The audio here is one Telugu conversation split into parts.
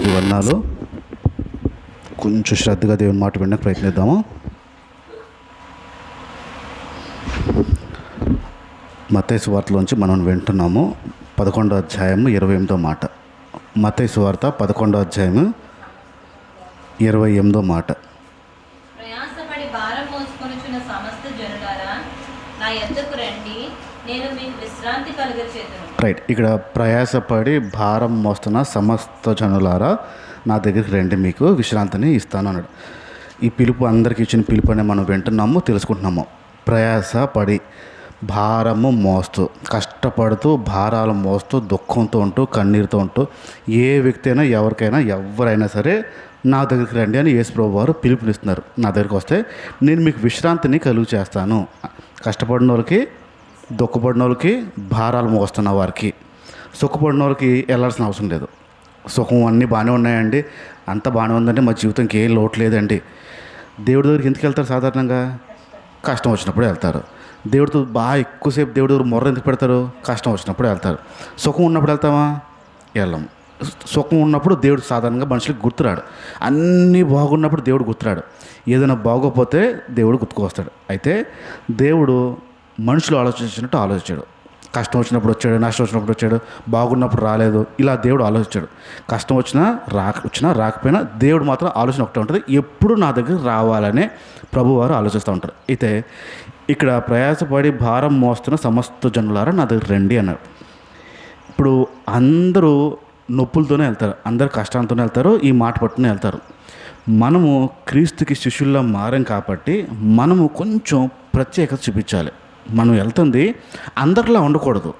అందరికీ వందనాలు. కొంచెం శ్రద్ధగా దేవుని మాట వినడానికి ప్రయత్నిద్దాము. మత్తయి సువార్తలోంచి మనం వింటున్నాము 11వ అధ్యాయము 28వ మాట. మత్తయి సువార్త 11వ అధ్యాయము 28వ మాట. ప్రయాసపడి భారం మోసుకొనుచున్న సమస్త జనులారా నా యొద్దకు రండి, నేను మీకు విశ్రాంతి కలుగచేతును. రైట్, ఇక్కడ ప్రయాసపడి భారం మోస్తున్న సమస్త జనులారా నా దగ్గరికి రండి, మీకు విశ్రాంతిని ఇస్తాను అన్నాడు. ఈ పిలుపు అందరికీ ఇచ్చిన పిలుపు అనే మనం వింటున్నాము, తెలుసుకుంటున్నాము. ప్రయాసపడి భారము మోస్తూ, కష్టపడుతూ, భారాలు మోస్తూ, దుఃఖంతో ఉంటూ, కన్నీరుతో ఉంటూ, ఏ వ్యక్తి అయినా ఎవరైనా సరే నా దగ్గరికి రండి అని యేసు ప్రభువు వారు పిలుపునిస్తున్నారు. నా దగ్గరికి వస్తే నేను మీకు విశ్రాంతిని కలుగు చేస్తాను. కష్టపడిన వాళ్ళకి, దుఃఖపడిన వాళ్ళకి, భారాలు మోస్తున్న వారికి, సుఖపడిన వాళ్ళకి వెళ్ళాల్సిన అవసరం లేదు. సుఖం అన్నీ బాగానే ఉన్నాయండి, అంతా బాగానే ఉందంటే మా జీవితంకి ఏం లోటు లేదండి. దేవుడి దగ్గరికి ఎందుకు వెళ్తారు? సాధారణంగా కష్టం వచ్చినప్పుడు వెళ్తారు. దేవుడితో బాగా ఎక్కువసేపు దేవుడి దగ్గర మొర్ర ఎందుకు పెడతారు? కష్టం వచ్చినప్పుడు వెళ్తారు. సుఖం ఉన్నప్పుడు వెళ్తామా? వెళ్ళము. సుఖం ఉన్నప్పుడు దేవుడు సాధారణంగా మనుషులకు గుర్తురాడు. అన్నీ బాగున్నప్పుడు దేవుడు గుర్తురాడు. ఏదైనా బాగోకపోతే దేవుడు గుర్తుకొస్తాడు. అయితే దేవుడు మనుషులు ఆలోచించినట్టు ఆలోచించాడు. కష్టం వచ్చినప్పుడు వచ్చాడు, నష్టం వచ్చినప్పుడు వచ్చాడు, బాగున్నప్పుడు రాలేదు. ఇలా దేవుడు ఆలోచించాడు. కష్టం వచ్చినా రాకపోయినా దేవుడు మాత్రం ఆలోచన ఒకటే ఉంటుంది, ఎప్పుడు నా దగ్గర రావాలనే ప్రభువారు ఆలోచిస్తూ ఉంటారు. అయితే ఇక్కడ ప్రయాసపడి భారం మోస్తున్న సమస్త జనులారా నా దగ్గర రండి అన్నారు. ఇప్పుడు అందరూ నొప్పులతోనే వెళ్తారు, అందరు కష్టాలతోనే వెళ్తారు, ఈ మాట పట్టుకునే వెళ్తారు. మనము క్రీస్తుకి శిష్యుల్లా మారాం కాబట్టి మనము కొంచెం ప్రత్యేకత చూపించాలి. మనం వెళ్తుంది అందరిలా ఉండకూడదు.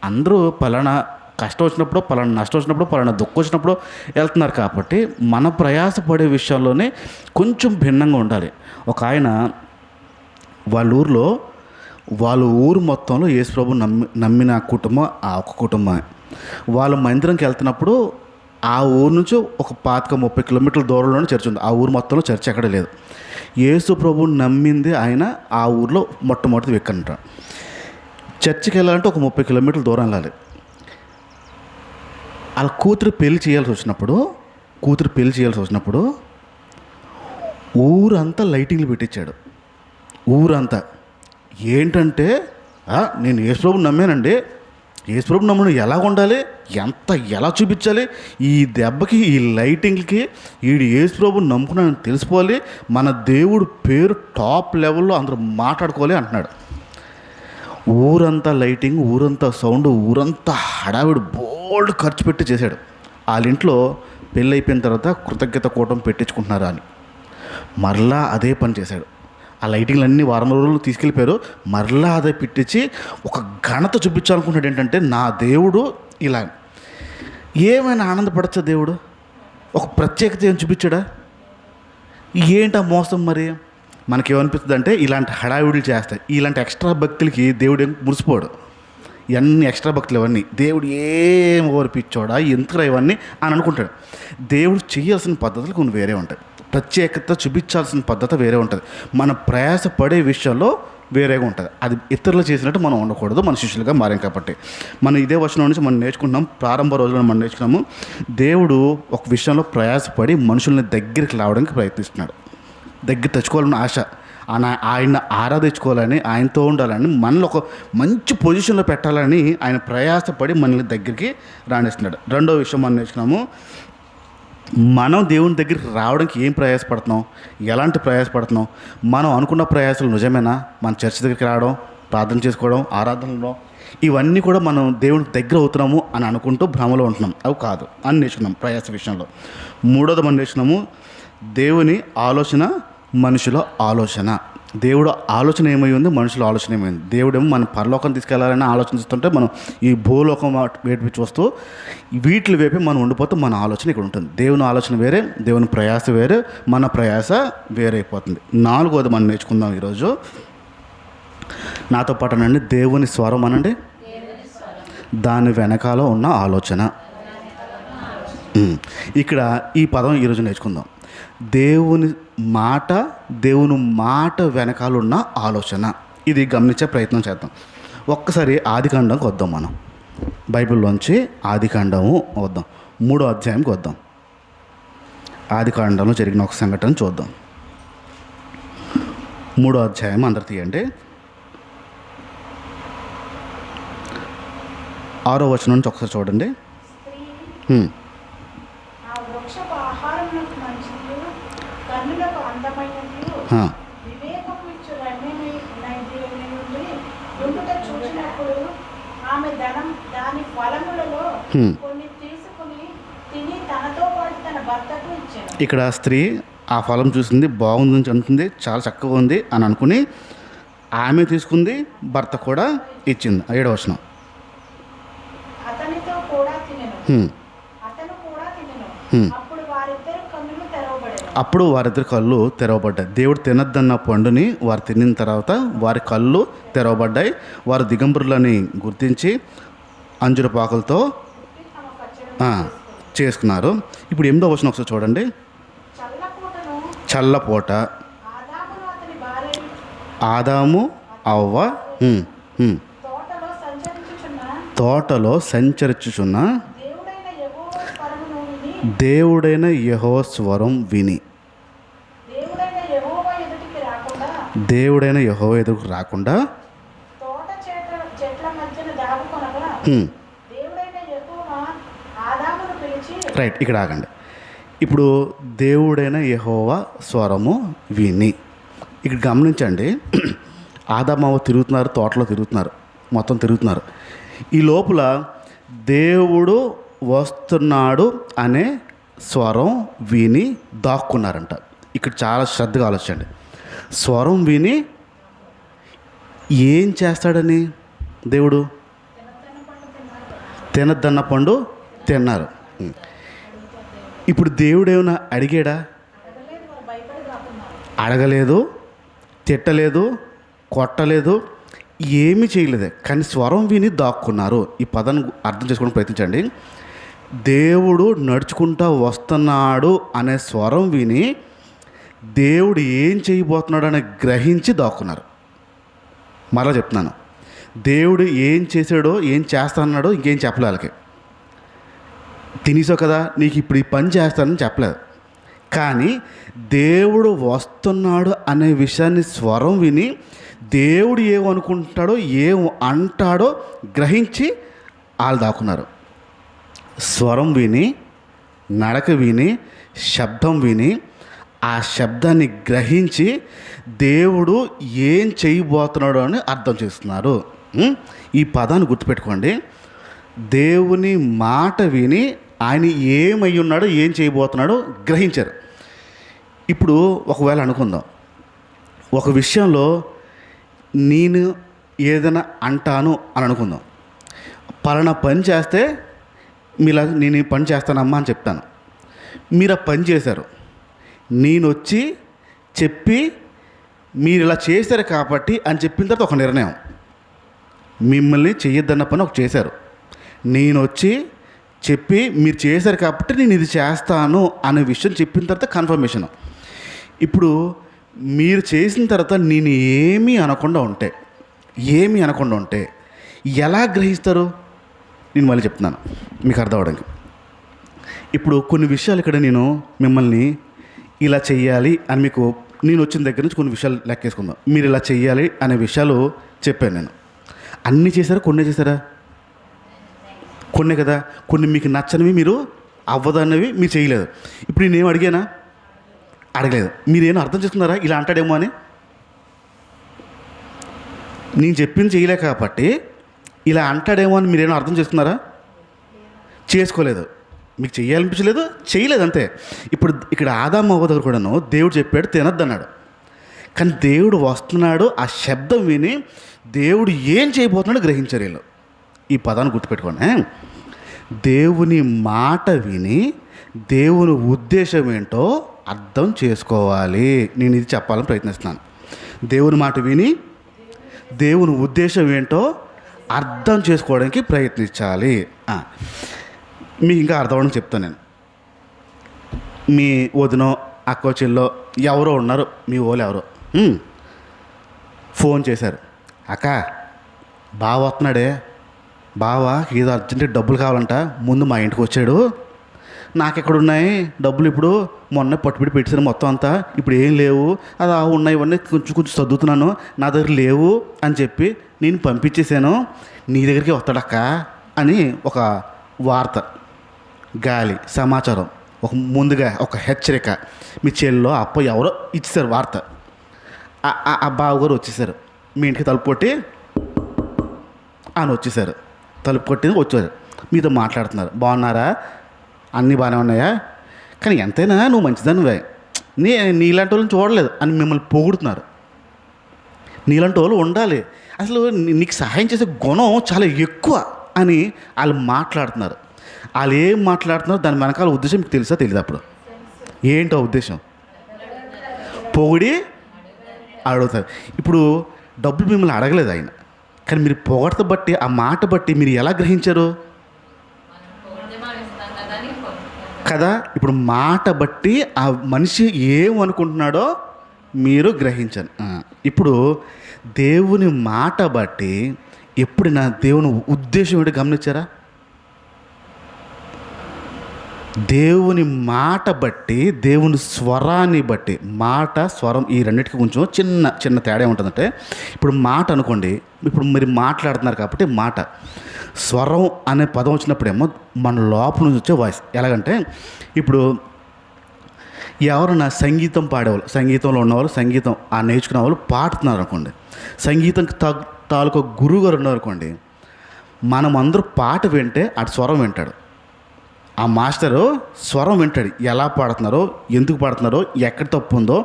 అందరూ పలానా కష్టం వచ్చినప్పుడు, పలానా నష్టం వచ్చినప్పుడు, పలానా దుఃఖం వచ్చినప్పుడు వెళ్తున్నారు కాబట్టి మన ప్రయాసపడే విషయాల్లోనే కొంచెం భిన్నంగా ఉండాలి. ఒక ఆయన వాళ్ళ ఊరు మొత్తంలో యేసు ప్రభు నమ్మిన కుటుంబం ఆ ఒక్క కుటుంబమే. వాళ్ళు మందిరంకి వెళ్తున్నప్పుడు ఆ ఊరు నుంచి ఒక 25-30 కిలోమీటర్ల దూరంలోనే చర్చ్ ఉంది. ఆ ఊరు మొత్తంలో చర్చ్ ఎక్కడ లేదు. యేసు ప్రభువు నమ్మింది ఆయన ఆ ఊరిలో మొట్టమొదటి వ్యక్తి అంటారు. చర్చికి వెళ్ళాలంటే ఒక 30 కిలోమీటర్ల దూరం వెళ్ళాలి. వాళ్ళ కూతురు పెళ్లి చేయాల్సి వచ్చినప్పుడు ఊరంతా లైటింగ్లు పెట్టించాడు. ఊరంతా ఏంటంటే నేను యేసు ప్రభువుని నమ్మానండి, యేసు ప్రభువుని నమ్మను ఎలా ఉండాలి, ఎలా చూపించాలి, ఈ దెబ్బకి, ఈ లైటింగ్కి వీడు యేసు ప్రభువుని నమ్ముకున్నానని తెలిసిపోవాలి, మన దేవుడు పేరు టాప్ లెవెల్లో అందరూ మాట్లాడుకోవాలి అంటున్నాడు. ఊరంతా లైటింగ్, ఊరంతా సౌండ్, ఊరంతా హడావిడి బోల్డ్ ఖర్చు పెట్టి చేశాడు. వాళ్ళ ఇంట్లో పెళ్ళి అయిపోయిన తర్వాత కృతజ్ఞత కూటం పెట్టించుకుంటున్నారా అని మరలా అదే పని చేశాడు. ఆ లైటింగ్లన్నీ వారం రోజులు తీసుకెళ్ళిపోయారు. మరలా అదే పెట్టించి ఒక ఘనత చూపించాలనుకుంటున్నాడు. ఏంటంటే నా దేవుడు ఇలా. ఏమైనా ఆనందపడచ్చా దేవుడు? ఒక ప్రత్యేకత ఏం చూపించాడా? ఏంటి ఆ మోసం? మరి మనకేమనిపిస్తుంది అంటే ఇలాంటి హడావిడులు చేస్తాయి, ఇలాంటి ఎక్స్ట్రా భక్తులకి దేవుడు ఏం మురిసిపోడు. ఇవన్నీ ఎక్స్ట్రా భక్తులు, ఇవన్నీ దేవుడు ఏం ఓర్పిచ్చోడా, ఎందుకురా ఇవన్నీ అని అనుకుంటాడు. దేవుడు చేయాల్సిన పద్ధతులు కొన్ని వేరే ఉంటాయి, ప్రత్యేకత చూపించాల్సిన పద్ధతి వేరే ఉంటుంది, మన ప్రయాస పడే విషయాల్లో వేరేగా ఉంటుంది. అది ఇతరులు చేసినట్టు మనం ఉండకూడదు. మన శిష్యులుగా మారాం కాబట్టి మనం ఇదే వచనం నుంచి మనం నేర్చుకుంటున్నాం. ప్రారంభ రోజుల్లో మనం నేర్చుకున్నాము, దేవుడు ఒక విషయంలో ప్రయాసపడి మనుషుల్ని దగ్గరికి రావడానికి ప్రయత్నిస్తున్నాడు. దగ్గర తెచ్చుకోవాలని ఆశ, ఆయన ఆరాధించుకోవాలని, ఆయనతో ఉండాలని, మనల్ని ఒక మంచి పొజిషన్లో పెట్టాలని ఆయన ప్రయాసపడి మనల్ని దగ్గరికి రాణిస్తున్నాడు. రెండో విషయం మనం నేర్చుకున్నాము, మనం దేవుని దగ్గరికి రావడానికి ఏం ప్రయాసపడుతున్నాం, ఎలాంటి ప్రయాసపడుతున్నాం, మనం అనుకున్న ప్రయాసాలు నిజమేనా? మన చర్చ్ దగ్గరికి రావడం, ప్రార్థన చేసుకోవడం, ఆరాధనలో, ఇవన్నీ కూడా మనం దేవునికి దగ్గర అవుతున్నాము అని అనుకుంటూ భ్రమలో ఉంటున్నాం. అవి కాదు అని నేర్చుకున్నాం ప్రయాస విషయంలో. మూడోది మనం నేర్చుకున్నాము, దేవుని ఆలోచన, మనుషుల ఆలోచన. దేవుడు ఆలోచన ఏమై ఉంది, మనుషుల ఆలోచన ఏమైంది. దేవుడేమో మన పరలోకం తీసుకెళ్లాలని ఆలోచిస్తుంటే మనం ఈ భూలోకం వైపు చూస్తూ వీటి వైపు మనం ఉండిపోతే మన ఆలోచన ఇక్కడ ఉంటుంది. దేవుని ఆలోచన వేరే, దేవుని ప్రయాస వేరే, మన ప్రయాస వేరే అయిపోతుంది. నాలుగోది మనం నేర్చుకుందాం ఈరోజు. నాతో పాటు అనండి, దేవుని స్వరం అనండి, దాని వెనకాల ఉన్న ఆలోచన. ఇక్కడ ఈ పదం ఈరోజు నేర్చుకుందాం. దేవుని మాట వెనకాల ఉన్న ఆలోచన. ఇది గమనించే ప్రయత్నం చేద్దాం. ఒక్కసారి ఆదికాండంకి వద్దాం. మనం బైబిల్లోంచి ఆదికాండము వద్దాం, 3వ అధ్యాయంకి వద్దాం. ఆదికాండంలో జరిగిన ఒక సంఘటన చూద్దాం. 3వ అధ్యాయం అందరు తీయండి. 6వ వచనం నుంచి ఒకసారి చూడండి. స్త్రీ ఆ వృక్షపు ఆహారమునకు మంచిదియు, కన్నులకు అందమైనదియు, ఆ, వివేకము ఇచ్చు రమ్యమైనదియు నుండి ఉండుట చూచినప్పుడు ఆమె దాని ఫలములలో హ్మ్. కొన్ని తీసుకుని తిని తనతో పాటు తన భర్తకు ఇచ్చెను. ఇక్కడ స్త్రీ ఆ ఫలం చూసింది, బాగుందని అంటుంది, చాలా చక్కగా ఉంది అని అనుకుని ఆమె తీసుకుంది, భర్త కూడా ఇచ్చింది. 7వ వచనం. అతనితో కూడా తినెను, హ్మ్. అతను కూడా తినెను. హ్మ్. అప్పుడు వారిద్దరు కన్నులు తెరవబడెను. అప్పుడు వారిద్దరి కళ్ళు తెరవబడ్డాయి. దేవుడు తినద్దన్న పండుని వారు తినిన తర్వాత వారి కళ్ళు తెరవబడ్డాయి. వారు దిగంబరులని గుర్తించి అంజురపాకులతో తమ పచ్చడి చేసుకున్నారు. ఇప్పుడు 8వ వచనం ఒకసారి చూడండి. చల్లపూటను చల్లపూట ఆదామును అతని భార్య ఆదాము అవ్వ తోటలో సంచరించుచున్న తోటలో సంచరించుచున్న దేవుడైన యెహోవా స్వరమును విని దేవుడైన యెహోవా స్వరం విని దేవుడైన యెహోవా ఎదుటికి రాకుండా దేవుడైన యెహోవా ఎదురుకు రాకుండా తోట చెట్ల మధ్యన దాగుకొనగా హ్మ్. దేవుడైన యెహోవా ఆదామును పిలిచి రైట్, ఇక్కడ ఆగండి. ఇప్పుడు దేవుడైన యెహోవా స్వరము విని, ఇక్కడ గమనించండి. ఆదామవ్వ తిరుగుతున్నారు, తోటలో తిరుగుతున్నారు, మొత్తం తిరుగుతున్నారు. ఈ లోపల దేవుడు వస్తున్నాడు అనే స్వరం విని దాక్కున్నారంట. ఇక్కడ చాలా శ్రద్ధగా ఆలోచించండి. స్వరం విని ఏం చేస్తాడని దేవుడు తినద్దన్న పండు తిన్నారు. ఇప్పుడు దేవుడు ఏమైనా అడిగాడా? అడగలేదు, తిట్టలేదు, కొట్టలేదు, ఏమీ చేయలేదు. కానీ స్వరం విని దాక్కున్నారు. ఈ పదాన్ని అర్థం చేసుకోవడానికి ప్రయత్నించండి. దేవుడు నడుచుకుంటూ వస్తున్నాడు అనే స్వరం విని దేవుడు ఏం చేయబోతున్నాడు అని గ్రహించి దాక్కున్నారు. మరలా చెప్తున్నాను, దేవుడు ఏం చేశాడో ఏం చేస్తానన్నాడో ఇంకేం చెప్పలే. వాళ్ళకి తినేసావు కదా, నీకు ఇప్పుడు ఈ పని చేస్తానని చెప్పలేదు. కానీ దేవుడు వస్తున్నాడు అనే విషయాన్ని స్వరం విని దేవుడు ఏమనుకుంటాడో ఏం అంటాడో గ్రహించి వాళ్ళు దాక్కున్నారు. స్వరం విని, నడక విని, శబ్దం విని, ఆ శబ్దాన్ని గ్రహించి దేవుడు ఏం చేయబోతున్నాడో అని అర్థం చేస్తున్నారు. ఈ పదాన్ని గుర్తుపెట్టుకోండి. దేవుని మాట విని ఆయన ఏమై ఉన్నాడో ఏం చేయబోతున్నాడో గ్రహించారు. ఇప్పుడు ఒకవేళ అనుకుందాం, ఒక విషయంలో నేను ఏదైనా అంటాను అని అనుకుందాం. పలానా పని చేస్తే నేను ఈ పని చేస్తానమ్మా అని చెప్తాను. మీరు ఆ పని చేశారు. నేను వచ్చి చెప్పి మీరు ఇలా చేశారు కాబట్టి అని చెప్పిన తర్వాత ఒక నిర్ణయం. మిమ్మల్ని చెయ్యొద్దన్న పని ఒక చేశారు. నేను వచ్చి చెప్పి మీరు చేశారు కాబట్టి నేను ఇది చేస్తాను అనే విషయం చెప్పిన తర్వాత కన్ఫర్మేషన్. ఇప్పుడు మీరు చేసిన తర్వాత నేను ఏమీ అనకుండా ఉంటే ఎలా గ్రహిస్తారు? నేను మళ్ళీ చెప్తున్నాను మీకు అర్థం అవడానికి. ఇప్పుడు కొన్ని విషయాలు ఇక్కడ నేను మిమ్మల్ని ఇలా చెయ్యాలి అని మీకు నేను వచ్చిన దగ్గర నుంచి కొన్ని విషయాలు లెక్కేసుకుందాం. మీరు ఇలా చెయ్యాలి అనే విషయాలు చెప్పాను. నేను అన్నీ చేశారా? కొన్నే చేశారా? కొన్నే కదా. కొన్ని మీకు నచ్చనివి మీరు అవ్వదన్నవి మీరు చేయలేదు. ఇప్పుడు నేనేం అడిగానా? అడగలేదు. మీరేమో అర్థం చేసుకున్నారా ఇలా అంటాడేమో అని? నేను చెప్పింది చేయలే కాబట్టి ఇలా అంటాడేమో అని మీరేమో అర్థం చేసుకున్నారా? చేసుకోలేదు. మీకు చెయ్యాలనిపించలేదు, చేయలేదు, అంతే. ఇప్పుడు ఇక్కడ ఆదాము అవ్వ దగ్గర కూడాను దేవుడు చెప్పాడు తినద్దన్నాడు. కానీ దేవుడు వస్తున్నాడు ఆ శబ్దం విని దేవుడు ఏం చేయబోతున్నాడో గ్రహించారు వీళ్ళు. ఈ పదాన్ని గుర్తుపెట్టుకోండి. దేవుని మాట విని దేవుని ఉద్దేశం ఏంటో అర్థం చేసుకోవాలి. నేను ఇది చెప్పాలని ప్రయత్నిస్తున్నాను. దేవుని మాట విని దేవుని ఉద్దేశం ఏంటో అర్థం చేసుకోవడానికి ప్రయత్నించాలి. మీకు ఇంకా అర్థం అవ్వడానికి చెప్తాను నేను. మీ వదినో అక్కో చెల్లో ఎవరో ఉన్నారు, మీ వాళ్ళు ఎవరో ఫోన్ చేశారు. అక్క బావ వస్తున్నాడే, బావ ఏదో అర్జెంట్ డబ్బులు కావాలంట, ముందు మా ఇంటికి వచ్చాడు, నాకెక్కడున్నాయి డబ్బులు, ఇప్పుడు మొన్న పట్టుబడి పెట్టాను మొత్తం అంతా, ఇప్పుడు ఏం లేవు, అది ఉన్నాయి, ఇవన్నీ కొంచెం కొంచెం చదువుతున్నాను, నా దగ్గర లేవు అని చెప్పి నేను పంపించేశాను, నీ దగ్గరికి వస్తాడక్క అని ఒక వార్త, గాలి సమాచారం, ఒక ముందుగా ఒక హెచ్చరిక మీ చెల్లో అప్ప ఎవరో ఇచ్చేసారు వార్త. ఆ బావగారు వచ్చేసారు, మీ ఇంటికి తలుపు కొట్టి అని వచ్చేసారు, తలుపు కొట్టి వచ్చారు, మీతో మాట్లాడుతున్నారు, బాగున్నారా, అన్నీ బాగానే ఉన్నాయా, కానీ ఎంతైనా నువ్వు మంచిదానివే, నీలాంటి వాళ్ళని చూడలేదు అని మిమ్మల్ని పొగుడుతున్నారు. నీలాంటి వాళ్ళు ఉండాలి, అసలు నీకు సహాయం చేసే గుణం చాలా ఎక్కువ అని వాళ్ళు మాట్లాడుతున్నారు. వాళ్ళు ఏం మాట్లాడుతున్నారు, దాని వెనకాల ఉద్దేశం మీకు తెలుసా తెలియదు? అప్పుడు ఏంటో ఉద్దేశం? పొగిడి అడుగుతారు. ఇప్పుడు డబ్బులు మిమ్మల్ని అడగలేదు ఆయన, కానీ మీరు పొగడత బట్టి, ఆ మాట బట్టి మీరు ఎలా గ్రహించారు కదా? ఇప్పుడు మాట బట్టి ఆ మనిషి ఏమనుకుంటున్నాడో మీరు గ్రహించారు. ఇప్పుడు దేవుని మాట బట్టి ఎప్పుడైనా దేవుని ఉద్దేశం ఏంటో గమనించారా? దేవుని మాట బట్టి, దేవుని స్వరాన్ని బట్టి, మాట స్వరం ఈ రెండింటికి కొంచెం చిన్న చిన్న తేడా ఉంటుందంటే, ఇప్పుడు మాట అనుకోండి, ఇప్పుడు మీరు మాట్లాడుతున్నారు కాబట్టి మాట, స్వరం అనే పదం వచ్చినప్పుడేమో మన లోపల నుంచి వచ్చే వాయిస్. ఎలాగంటే ఇప్పుడు ఎవరైనా సంగీతం పాడేవాళ్ళు, సంగీతంలో ఉన్నవాళ్ళు, సంగీతం నేర్చుకునే వాళ్ళు పాడుతున్నారు అనుకోండి, సంగీతం తాలూకా గురువు గారు ఉన్నారు అనుకోండి, మనం అందరూ పాట వింటే అటు స్వరం వింటాడు, ఆ మాస్టరు స్వరం వింటాడు, ఎలా పాడుతున్నారో, ఎందుకు పాడుతున్నారో, ఎక్కడ తప్పు ఉందో,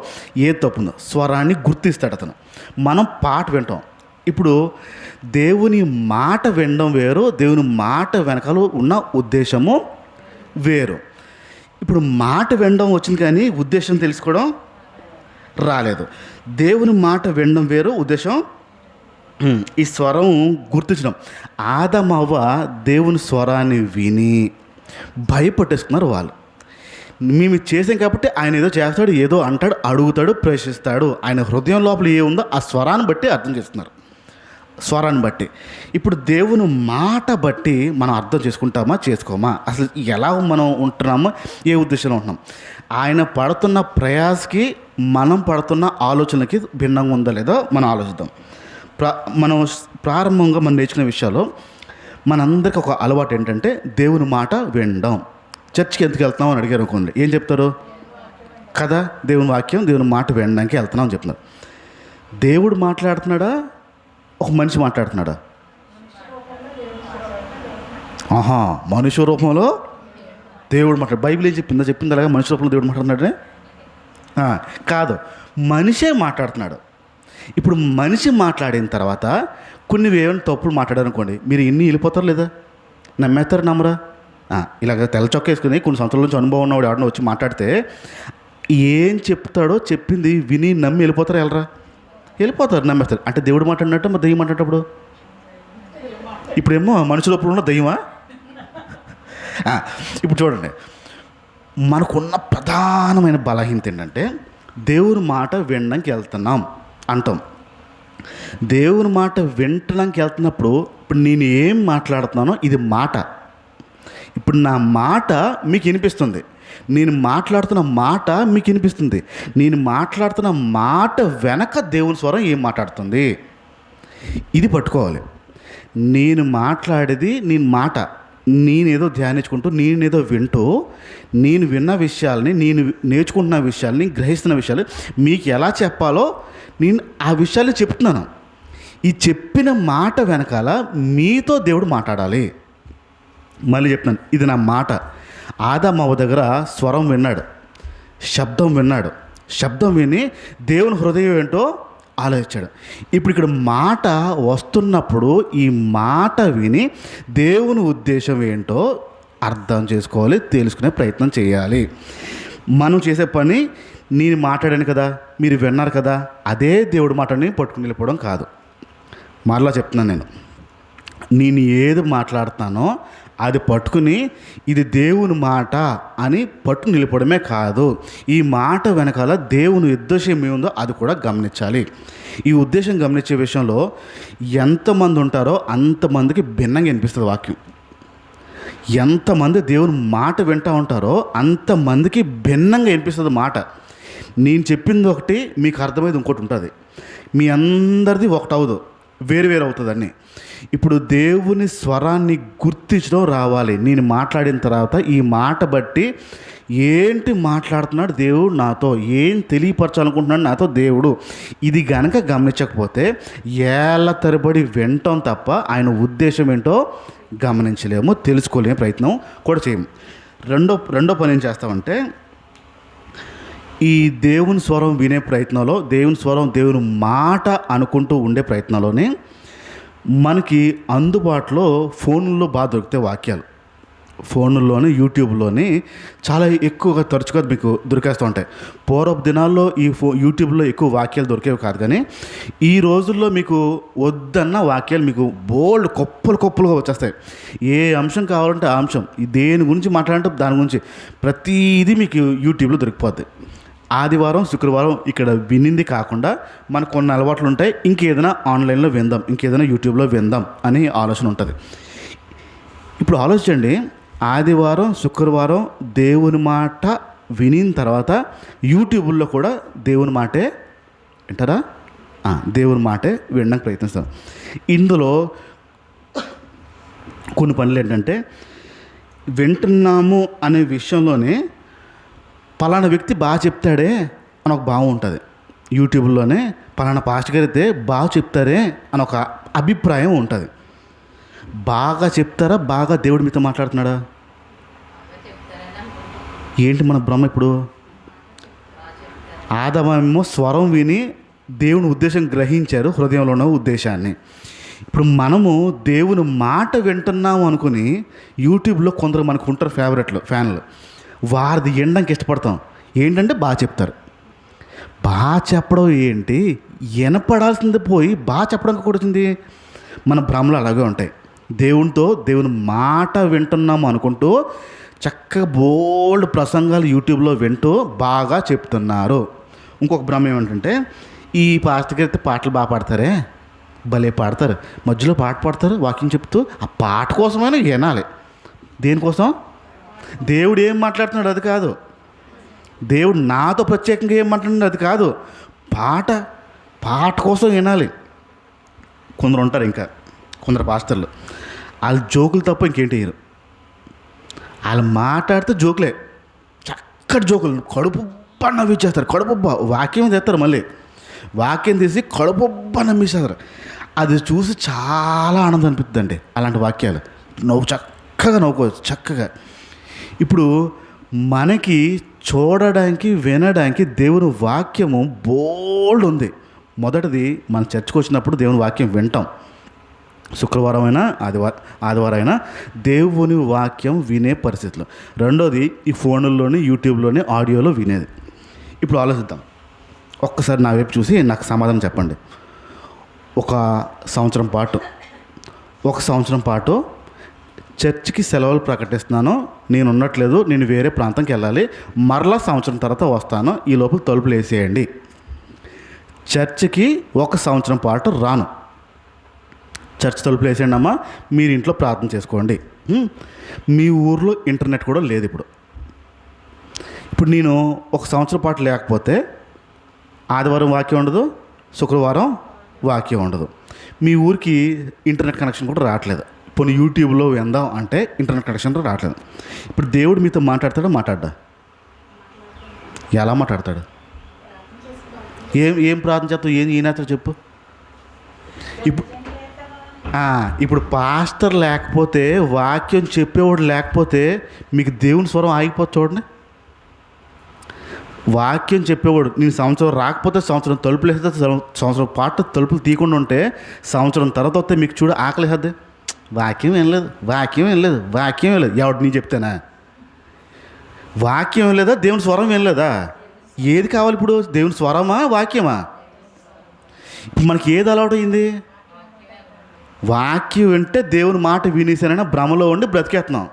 ఏది తప్పు ఉందో స్వరాన్ని గుర్తిస్తాడు అతను. మనం పాట వింటాం. ఇప్పుడు దేవుని మాట వినడం వేరు, దేవుని మాట వెనకాల ఉన్న ఉద్దేశము వేరు. ఇప్పుడు మాట వినడం వచ్చింది కానీ ఉద్దేశం తెలుసుకోవడం రాలేదు. దేవుని మాట వినడం వేరు, ఉద్దేశం ఈ స్వరం గుర్తించడం. ఆదమవ్వ దేవుని స్వరాన్ని విని భయపట్టేసుకున్నారు వాళ్ళు. మేము చేసాం కాబట్టి ఆయన ఏదో చేస్తాడు, ఏదో అంటాడు, అడుగుతాడు, ప్రశ్నిస్తాడు, ఆయన హృదయం లోపల ఏముందో ఆ స్వరాన్ని బట్టి అర్థం చేస్తున్నారు, స్వరాన్ని బట్టి. ఇప్పుడు దేవుని మాట బట్టి మనం అర్థం చేసుకుంటామా, చేసుకోమా, అసలు ఎలా మనం ఉంటున్నామో, ఏ ఉద్దేశంలో ఉంటున్నాం, ఆయన పడుతున్న ప్రయాసకి మనం పడుతున్న ఆలోచనలకి భిన్నంగా ఉందా లేదో మనం ఆలోచిద్దాం. మనం ప్రారంభంగా మనం నేర్చుకునే విషయాల్లో మనందరికీ ఒక అలవాటు ఏంటంటే దేవుని మాట వినడం. చర్చికి ఎందుకు వెళ్తున్నాం అని అడిగారు అనుకోండి, ఏం చెప్తారు కదా? దేవుని వాక్యం, దేవుని మాట వినడానికి వెళ్తున్నాం అని చెప్తున్నారు. దేవుడు మాట్లాడుతున్నాడా, ఒక మనిషి మాట్లాడుతున్నాడా? మనుష్య రూపంలో దేవుడు మాట్లాడు. బైబిల్ ఏం చెప్పింది అలాగా మనుష్య రూపంలో దేవుడు మాట్లాడుతున్నాడే కాదు, మనిషే మాట్లాడుతున్నాడు. ఇప్పుడు మనిషి మాట్లాడిన తర్వాత కొన్ని ఏమైనా తప్పులు మాట్లాడారనుకోండి, మీరు ఇన్ని వెళ్ళిపోతారు లేదా? నమ్మేస్తారు, నమ్మరా? ఇలాగ తెల్ల చొక్క వేసుకుని కొన్ని సంవత్సరాల నుంచి అనుభవం ఉన్నవాడు ఎవడన్నా వచ్చి మాట్లాడితే ఏం చెప్తాడో చెప్పింది విని నమ్మి వెళ్ళిపోతారు, వెళ్ళరా? వెళ్ళిపోతారు, నమ్మేస్తారు. అంటే దేవుడు మాట్లాడినట్టు మరి దెయ్యం మాట్లాడేటప్పుడు ఇప్పుడేమో మనుషుల లోపల ఉన్న దెయ్యమా? ఇప్పుడు చూడండి, మనకున్న ప్రధానమైన బలహీనత ఏంటంటే దేవుని మాట వినడానికి వెళ్తున్నాం అంటాం. దేవుని మాట వినడానికి వెళ్తున్నప్పుడు ఇప్పుడు నేను ఏం మాట్లాడుతున్నానో ఇది మాట. ఇప్పుడు నా మాట మీకు వినిపిస్తుంది, నేను మాట్లాడుతున్న మాట మీకు వినిపిస్తుంది. నేను మాట్లాడుతున్న మాట వెనక దేవుని స్వరం ఏం మాట్లాడుతుంది ఇది పట్టుకోవాలి. నేను మాట్లాడేది నేను మాట, నేనేదో ధ్యానించుకుంటూ, నేనేదో వింటూ, నేను విన్న విషయాల్ని, నేను నేర్చుకుంటున్న విషయాల్ని, గ్రహిస్తున్న విషయాలు మీకు ఎలా చెప్పాలో నేను ఆ విషయాలు చెప్తున్నాను. ఈ చెప్పిన మాట వెనకాల మీతో దేవుడు మాట్లాడాలి. మళ్ళీ చెప్తున్నాను, ఇది నా మాట. ఆదామవ్వ దగ్గర స్వరం విన్నాడు, శబ్దం విన్నాడు, శబ్దం విని దేవుని హృదయం ఏంటో ఆలోచించాడు. ఇప్పుడు ఇక్కడ మాట వస్తున్నప్పుడు ఈ మాట విని దేవుని ఉద్దేశం ఏంటో అర్థం చేసుకోవాలి, తెలుసుకునే ప్రయత్నం చేయాలి. మనం చేసే పని నేను మాట్లాడాను కదా, మీరు విన్నారు కదా, అదే దేవుడి మాటని పట్టుకుని వెళ్ళిపోవడం కాదు. మరలా చెప్తున్నాను, నేను ఏది మాట్లాడుతున్నానో అది పట్టుకుని ఇది దేవుని మాట అని పట్టుకుని వెళ్ళిపోవడమే కాదు, ఈ మాట వెనకాల దేవుని ఉద్దేశం ఏముందో అది కూడా గమనించాలి. ఈ ఉద్దేశం గమనించే విషయంలో ఎంతమంది ఉంటారో అంతమందికి భిన్నంగా వినిపిస్తుంది వాక్యం. ఎంతమంది దేవుని మాట వింటూ ఉంటారో అంతమందికి భిన్నంగా వినిపిస్తుంది మాట. నేను చెప్పింది ఒకటి, మీకు అర్థమైంది ఇంకోటి ఉంటుంది. మీ అందరిది ఒకటి అవ్వదు, వేరు వేరు అవుతుంది అన్నీ. ఇప్పుడు దేవుని స్వరాన్ని గుర్తించడం రావాలి. నేను మాట్లాడిన తర్వాత ఈ మాట బట్టి ఏంటి మాట్లాడుతున్నాడు దేవుడు నాతో, ఏం తెలియపరచాలనుకుంటున్నాడు నాతో దేవుడు, ఇది గనక గమనించకపోతే ఏళ్ళ తరబడి వింటాం తప్ప ఆయన ఉద్దేశం ఏంటో గమనించలేము, తెలుసుకోలేము, ప్రయత్నం కూడా చేయము. రెండో పని ఏం చేస్తామంటే, ఈ దేవుని స్వరం వినే ప్రయత్నంలో, దేవుని స్వరం దేవుని మాట అనుకుంటూ ఉండే ప్రయత్నంలోనే మనకి అందుబాటులో ఫోన్లో బాగా దొరుకుతాయి వాక్యాలు. ఫోన్లోని యూట్యూబ్లోని చాలా ఎక్కువగా తరచుగా మీకు దొరికేస్తూ ఉంటాయి. పూర్వపు దినాల్లో ఈ యూట్యూబ్లో ఎక్కువ వాక్యాలు దొరికేవి కాదు, కానీ ఈ రోజుల్లో మీకు వద్దన్న వాక్యాలు మీకు బోల్డ్ కుప్పలుగా వచ్చేస్తాయి. ఏ అంశం కావాలంటే ఆ అంశం, దేని గురించి మాట్లాడంటే దాని గురించి ప్రతిదీ మీకు యూట్యూబ్లో దొరికిపోద్ది. ఆదివారం శుక్రవారం ఇక్కడ వినింది కాకుండా మనకు కొన్ని అలవాట్లు ఉంటాయి, ఇంకేదైనా ఆన్లైన్లో విందాం, ఇంకేదైనా యూట్యూబ్లో విందాం అనే ఆలోచన ఉంటుంది. ఇప్పుడు ఆలోచించండి, ఆదివారం శుక్రవారం దేవుని మాట వినిన తర్వాత యూట్యూబ్లో కూడా దేవుని మాటే వింటారా? దేవుని మాటే వినడానికి ప్రయత్నిస్తాం. ఇందులో కొన్ని పనులు ఏంటంటే, వింటున్నాము అనే విషయంలోనే పలానా వ్యక్తి బాగా చెప్తాడే అని ఒక భావం ఉంటుంది. యూట్యూబ్లోనే పలానా పాస్టర్ గారు అయితే బాగా చెప్తారే అని ఒక అభిప్రాయం ఉంటుంది. బాగా చెప్తారా, బాగా దేవుడి మీతో మాట్లాడుతున్నాడా? ఏంటి మన భ్రమ ఇప్పుడు? ఆదామేమో స్వరం విని దేవుని ఉద్దేశం గ్రహించారు, హృదయంలో ఉన్న ఉద్దేశాన్ని. ఇప్పుడు మనము దేవుని మాట వింటున్నాము అనుకుని యూట్యూబ్లో కొందరు మనకు ఉంటారు ఫ్యాన్లు, వారిది వినడానికి ఇష్టపడతాం. ఏంటంటే బాగా చెప్తారు. బాగా చెప్పడం ఏంటి, వినపడాల్సింది పోయి బాగా చెప్పడానికి కూడా వచ్చింది. మన భ్రమలు అలాగే ఉంటాయి. దేవుని మాట వింటున్నాము అనుకుంటూ చక్కగా బోల్డ్ ప్రసంగాలు యూట్యూబ్లో వింటూ బాగా చెప్తున్నారు. ఇంకొక భ్రమ ఏమంటే, ఈ పాస్టర్కి అయితే పాటలు బాగా పాడతారే, భలే పాడతారు, మధ్యలో పాట పాడతారు వాకింగ్ చెప్తూ, ఆ పాట కోసమైనా వినాలి. దేనికోసం? దేవుడు ఏం మాట్లాడుతున్నాడు అది కాదు, దేవుడు నాతో ప్రత్యేకంగా ఏం మాట్లాడుతున్నాడు అది కాదు, పాట కోసం వినాలి. కొందరు ఉంటారు, ఇంకా కొందరు పాస్టర్లు, వాళ్ళు జోకులు తప్ప ఇంకేంటి వేయరు. వాళ్ళు మాట్లాడితే జోకులే, చక్కటి జోకులు, కడుపుబ్బా నవ్విచ్చేస్తారు. కడుపుబ్బా వాక్యం తెస్తారు, మళ్ళీ వాక్యం తీసి కడుపుబ్బా నవ్విస్తారు. అది చూసి చాలా ఆనందం అనిపిస్తుందండి. అలాంటి వాక్యాలు చక్కగా నవ్వుకోవచ్చు, చక్కగా. ఇప్పుడు మనకి చూడడానికి వినడానికి దేవుని వాక్యము బోల్డ్ ఉంది. మొదటిది, మన చర్చకు వచ్చినప్పుడు దేవుని వాక్యం వింటాం. శుక్రవారం అయినా ఆదివారం అయినా దేవుని వాక్యం వినే పరిస్థితులు. రెండోది, ఈ ఫోన్లోని యూట్యూబ్లోని ఆడియోలో వినేది. ఇప్పుడు ఆలోచిద్దాం. ఒక్కసారి నా వైపు చూసి నాకు సమాధానం చెప్పండి. ఒక సంవత్సరం పాటు చర్చికి సెలవులు ప్రకటిస్తున్నాను, నేను ఉండట్లేదు, నేను వేరే ప్రాంతంకి వెళ్ళాలి, మరలా సంవత్సరం తర్వాత వస్తాను, ఈ లోపల తలుపులు వేసేయండి. చర్చికి 1 సంవత్సరం పాటు రాను, చర్చ్ తలుపులు వేసేయండి అమ్మా, మీరు ఇంట్లో ప్రార్థన చేసుకోండి. మీ ఊర్లో ఇంటర్నెట్ కూడా లేదు. ఇప్పుడు నేను 1 సంవత్సరం పాటు లేకపోతే ఆదివారం వాక్యం ఉండదు, శుక్రవారం వాక్యం ఉండదు, మీ ఊరికి ఇంటర్నెట్ కనెక్షన్ కూడా రావట్లేదు. కొన్ని యూట్యూబ్లో విందాం అంటే ఇంటర్నెట్ కనెక్షన్ రావట్లేదు. ఇప్పుడు దేవుడు మీతో మాట్లాడతా? ఎలా మాట్లాడతాడు? ఏం ప్రార్థన చేస్తావు? ఈయనతో చెప్పు. ఇప్పుడు పాస్టర్ లేకపోతే, వాక్యం చెప్పేవాడు లేకపోతే మీకు దేవుని స్వరం ఆగిపోతే చూడండి. వాక్యం చెప్పేవాడు నేను సంవత్సరం రాకపోతే, సంవత్సరం తలుపులు వేస్తే, సంవత్సరం పాటు తలుపులు తీయకుండా ఉంటే, సంవత్సరం తర్వాత వస్తే మీకు చూడ ఆకలి వేద్దే. వాక్యం ఏం లేదు. ఎవడు నీ చెప్తేనా? వాక్యం ఏం లేదా, దేవుని స్వరం ఏం లేదా? ఏది కావాలి ఇప్పుడు? దేవుని స్వరమా, వాక్యమా? ఇప్పుడు మనకి ఏది అలవాటు అయింది? వాక్యం వింటే దేవుని మాట వినేసానని భ్రమలో ఉండి బ్రతికేస్తున్నాం.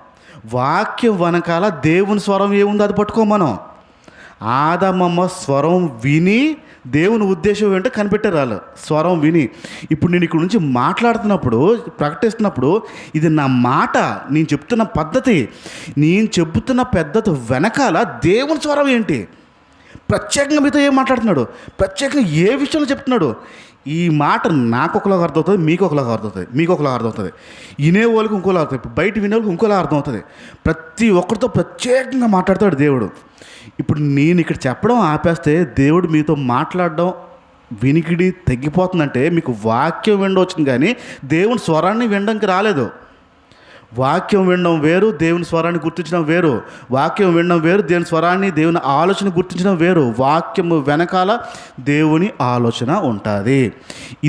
వాక్యం వెనకాల దేవుని స్వరం ఏముందో అది పట్టుకో మనం. ఆదమమ్మ స్వరం విని దేవుని ఉద్దేశం ఏంటో కనిపెట్టారు వాళ్ళు. స్వరం విని. ఇప్పుడు నేను ఇక్కడ నుంచి మాట్లాడుతున్నప్పుడు, ప్రకటిస్తున్నప్పుడు, ఇది నా మాట, నేను చెప్తున్న పద్ధతి, నేను చెబుతున్న పద్ధతి వెనకాల దేవుని స్వరం ఏంటి, ప్రత్యేకంగా మీతో ఏం మాట్లాడుతున్నాడు, ప్రత్యేకంగా ఏ విషయంలో చెప్తున్నాడు. ఈ మాట నాకు ఒకలాగా అర్థమవుతుంది, మీకు ఒకలాగా అర్థమవుతుంది, మీకు ఒకలాగా అర్థమవుతుంది, వినే వాళ్ళకి ఇంకోలా అర్థం, ఇప్పుడు బయట వినే వాళ్ళకి ఇంకోలా అర్థమవుతుంది. ప్రతి ఒక్కరితో ప్రత్యేకంగా మాట్లాడతాడు దేవుడు. ఇప్పుడు నేను ఇక్కడ చెప్పడం ఆపేస్తే దేవుడు మీతో మాట్లాడడం వినికిడి తగ్గిపోతుందంటే మీకు వాక్యం వినడం వచ్చింది, కానీ దేవుని స్వరాన్ని వినడానికి రాలేదు. వాక్యం వినడం వేరు, దేవుని స్వరాన్ని గుర్తించడం వేరు. వాక్యం వినడం వేరు, దేవుని స్వరాన్ని, దేవుని ఆలోచన గుర్తించడం వేరు. వాక్యము వెనకాల దేవుని ఆలోచన ఉంటుంది.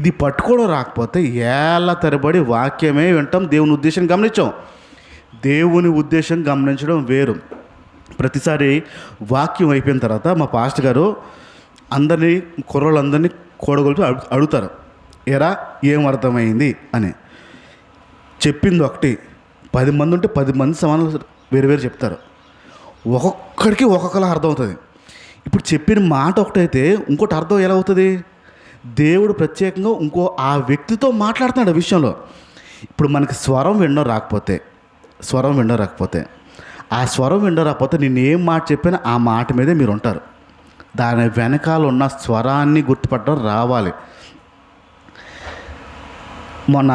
ఇది పట్టుకోవడం రాకపోతే ఏళ్ళ తరబడి వాక్యమే వింటాం, దేవుని ఉద్దేశం గమనించాం. దేవుని ఉద్దేశం గమనించడం వేరు. ప్రతిసారి వాక్యం అయిపోయిన తర్వాత మా పాస్టర్ గారు అందరినీ, కుర్రోళ్ళందరినీ కూడగొలిపి అడుగుతారు, ఎరా ఏం అర్థమైంది అని. చెప్పింది ఒకటి, 10 మంది ఉంటే 10 మంది సమాధానాలు వేరు వేరు చెప్తారు. ఒక్కొక్కడికి ఒక్కొక్కలా అర్థమవుతుంది. ఇప్పుడు చెప్పిన మాట ఒకటైతే ఇంకోటి అర్థం ఎలా అవుతుంది? దేవుడు ప్రత్యేకంగా ఆ వ్యక్తితో మాట్లాడుతున్నాడు ఆ విషయంలో. ఇప్పుడు మనకి స్వరం వినడం రాకపోతే ఆ స్వరం వినడం రాకపోతే నేను ఏం మాట చెప్పినా ఆ మాట మీదే మీరు ఉంటారు. దాని వెనకాల ఉన్న స్వరాన్ని గుర్తుపట్టడం రావాలి. మొన్న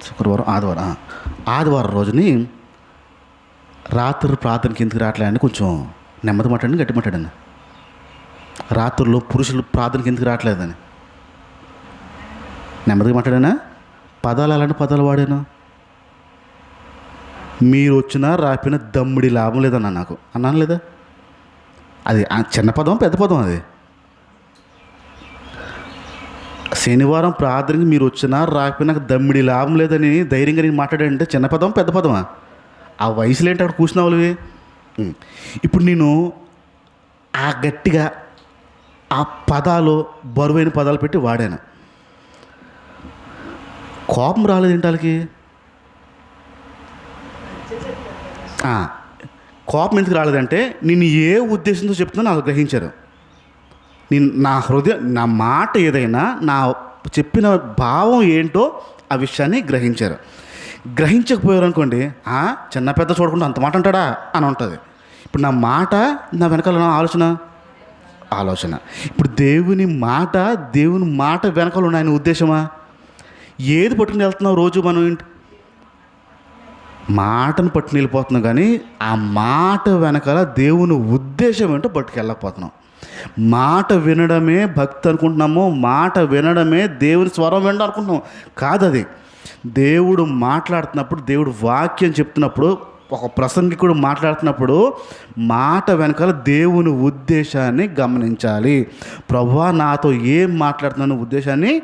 శుక్రవారం, ఆదివారం రోజుని రాత్రి ప్రార్థనకి ఎందుకు రావట్లేదని కొంచెం నెమ్మది మాట్లాడండి, గట్టి మాట్లాడండి. రాత్రుల్లో పురుషులు ప్రార్థనకి ఎందుకు రావట్లేదని నెమ్మదిగా మాట్లాడానా? పదాలు అలాంటి పదాలు వాడాను. మీరు వచ్చినా రాపిన దమ్ముడి లాభం లేదన్నా నాకు అన్నాను లేదా? అది చిన్న పదం పెద్ద పదం. అది శనివారం ప్రార్థనకి మీరు వచ్చినా రాకపోయినా నాకు దమ్మిడి లాభం లేదని ధైర్యంగా నేను మాట్లాడానంటే చిన్న పదం పెద్ద పదమా? ఆ వయసులో ఏంటి అక్కడ కూర్చున్న వాళ్ళవి. ఇప్పుడు నేను ఆ గట్టిగా ఆ పదాలు, బరువైన పదాలు పెట్టి వాడాను. కోపం రాలేదు వాళ్ళకి. కోపం ఎందుకు రాలేదంటే నేను ఏ ఉద్దేశంతో చెప్తున్నా నాకు గ్రహించారు. నేను నా హృదయం, నా మాట ఏదైనా, నా చెప్పిన భావం ఏంటో ఆ విషయాన్ని గ్రహించారు. గ్రహించకపోయారు అనుకోండి, చిన్న పెద్ద చూడకుండా అంత మాట అంటాడా అని ఉంటుంది. ఇప్పుడు నా మాట, నా వెనకాల నా ఆలోచన. ఇప్పుడు దేవుని మాట వెనకాల ఉన్న ఆయన ఉద్దేశమా? ఏది పట్టుకుని వెళ్తున్నావు రోజు మనం? మాటను పట్టుకుని వెళ్ళిపోతున్నాం, కానీ ఆ మాట వెనకాల దేవుని ఉద్దేశం ఏంటో పట్టుకెళ్ళకపోతున్నాం. మాట వినడమే భక్తి అనుకుంటున్నాము, మాట వినడమే దేవుని స్వరం వినడం అనుకుంటున్నాం. కాదు, అది దేవుడు మాట్లాడుతున్నప్పుడు, దేవుడు వాక్యం చెప్తున్నప్పుడు, ఒక ప్రసంగికుడు మాట్లాడుతున్నప్పుడు మాట వెనకాల దేవుని ఉద్దేశాన్ని గమనించాలి. ప్రభువా నాతో ఏం మాట్లాడుతున్నాను ఉద్దేశాన్ని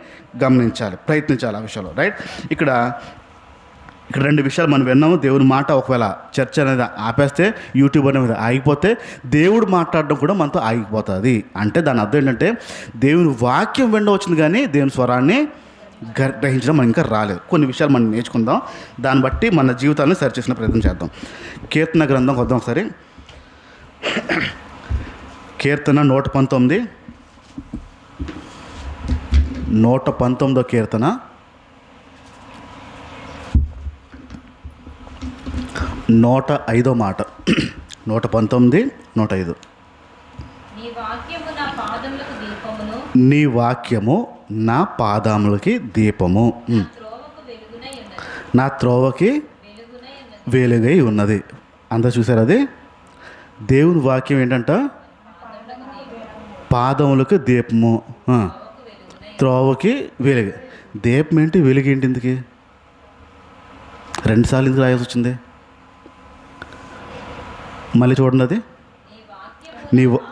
గమనించాలి, ప్రయత్నించాలి ఆ విషయంలో. రైట్. ఇక్కడ 2 విషయాలు మనం విన్నాము. దేవుని మాట ఒకవేళ చర్చ అనేది ఆపేస్తే, యూట్యూబ్ అనేది ఆగిపోతే, దేవుడు మాట్లాడడం కూడా మనతో ఆగిపోతుంది. అంటే దాని అర్థం ఏంటంటే దేవుని వాక్యం వినడం వచ్చింది, కానీ దేవుని స్వరాన్ని గ్రహించడం మనం ఇంకా రాలేదు. కొన్ని విషయాలు మనం నేర్చుకుందాం, దాన్ని బట్టి మన జీవితాన్ని సరిచేసిన ప్రయత్నం చేద్దాం. కీర్తన గ్రంథం వద్దాం ఒకసారి. కీర్తన 119, 119వ కీర్తన 105వ మాట. 119, 105. నీ వాక్యము నా పాదములకి దీపము, నా త్రోవకి వెలుగై ఉన్నది. అంతా చూసారు? అది దేవుని వాక్యం ఏంటంట? పాదములకు దీపము, త్రోవకి వెలుగు. దీపం ఏంటి, వెలుగు ఏంటి? ఇందుకు 2 సార్లు ఎందుకు రాయాల్సి వచ్చింది? మళ్ళీ చూడండి, అది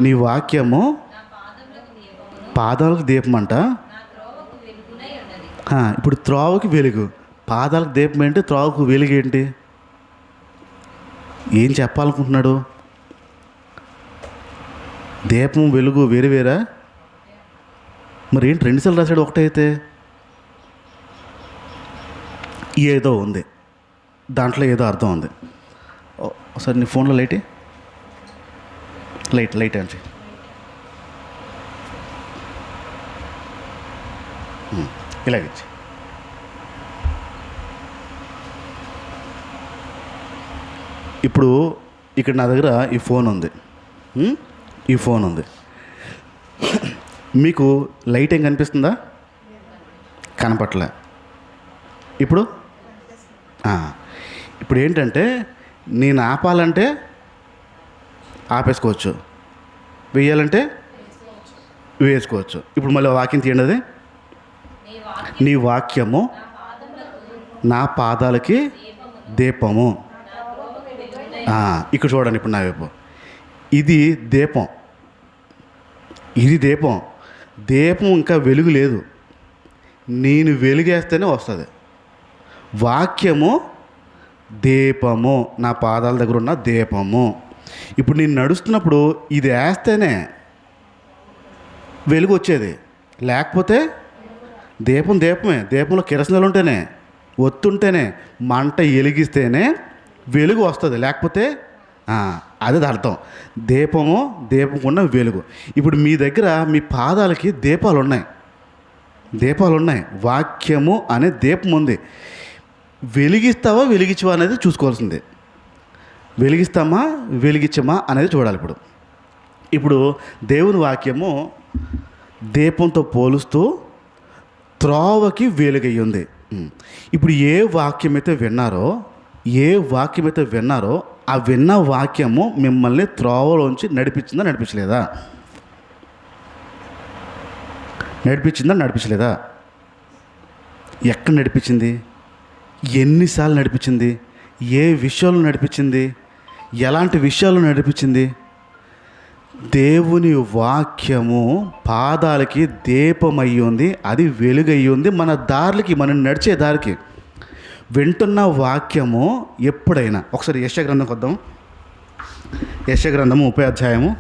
నీ వాక్యము పాదాలకు దీపం అంట. ఇప్పుడు త్రోవకి వెలుగు. పాదాలకు దీపం ఏంటి, త్రోవకు వెలుగు ఏంటి? ఏం చెప్పాలనుకుంటున్నాడు? దీపం వెలుగు వేరు వేరా? మరి ఏంటి 2 సార్లు రాశాడు ఒకటైతే? ఏదో ఉంది దాంట్లో, ఏదో అర్థం ఉంది. ఒకసారి నీ ఫోన్లో లైట్ లైట్ అని ఇలాగిచ్చి. ఇప్పుడు ఇక్కడ నా దగ్గర ఈ ఫోన్ ఉంది. ఈ ఫోన్ ఉంది. మీకు లైట్ ఏం కనిపిస్తుందా? కనపట్లే. ఇప్పుడు ఇప్పుడు ఏంటంటే నేను ఆపాలంటే ఆపేసుకోవచ్చు, వేయాలంటే వేసుకోవచ్చు. ఇప్పుడు మళ్ళీ వాక్యం తీయండి. అది నీ వాక్యము నా పాదాలకి దీపము. ఇక్కడ చూడండి, ఇప్పుడు నా వైపు ఇది దీపం. ఇది దీపం. దీపం ఇంకా వెలుగు లేదు, నేను వెలుగేస్తేనే వస్తుంది. వాక్యము దీపము, నా పాదాల దగ్గర ఉన్న దీపము. ఇప్పుడు నేను నడుస్తున్నప్పుడు ఇది వేస్తేనే వెలుగు వచ్చేది, లేకపోతే దీపమే. దీపంలో కిరసనాలు ఉంటేనే, ఒత్తుంటేనే, మంట వెలిగిస్తేనే వెలుగు వస్తుంది, లేకపోతే అదే అర్థం. దీపముకున్న వెలుగు. ఇప్పుడు మీ దగ్గర మీ పాదాలకి దీపాలు ఉన్నాయి. వాక్యము అనే దీపం ఉంది. వెలిగిస్తావా వెలిగించవా అనేది చూసుకోవాల్సిందే. వెలిగిస్తామా వెలిగించమా అనేది చూడాలి. ఇప్పుడు దేవుని వాక్యము దీపంతో పోలుస్తూ త్రోవకి వెలుగై ఉంది. ఇప్పుడు ఏ వాక్యం అయితే విన్నారో ఆ విన్న వాక్యము మిమ్మల్ని త్రోవలోంచి నడిపించలేదా? ఎక్కడ నడిపించింది? ఎన్నిసార్లు నడిపించింది? ఏ విషయాలు నడిపించింది? ఎలాంటి విషయాలు నడిపించింది? దేవుని వాక్యము పాదాలకి దీపమయ్యి ఉంది, అది వెలుగయ్యి ఉంది మన దారికి, మనం నడిచే దారికి. వింటున్న వాక్యము ఎప్పుడైనా ఒకసారి యెషయా గ్రంథం కొద్దాం. యెషయా గ్రంథము 30 అధ్యాయము.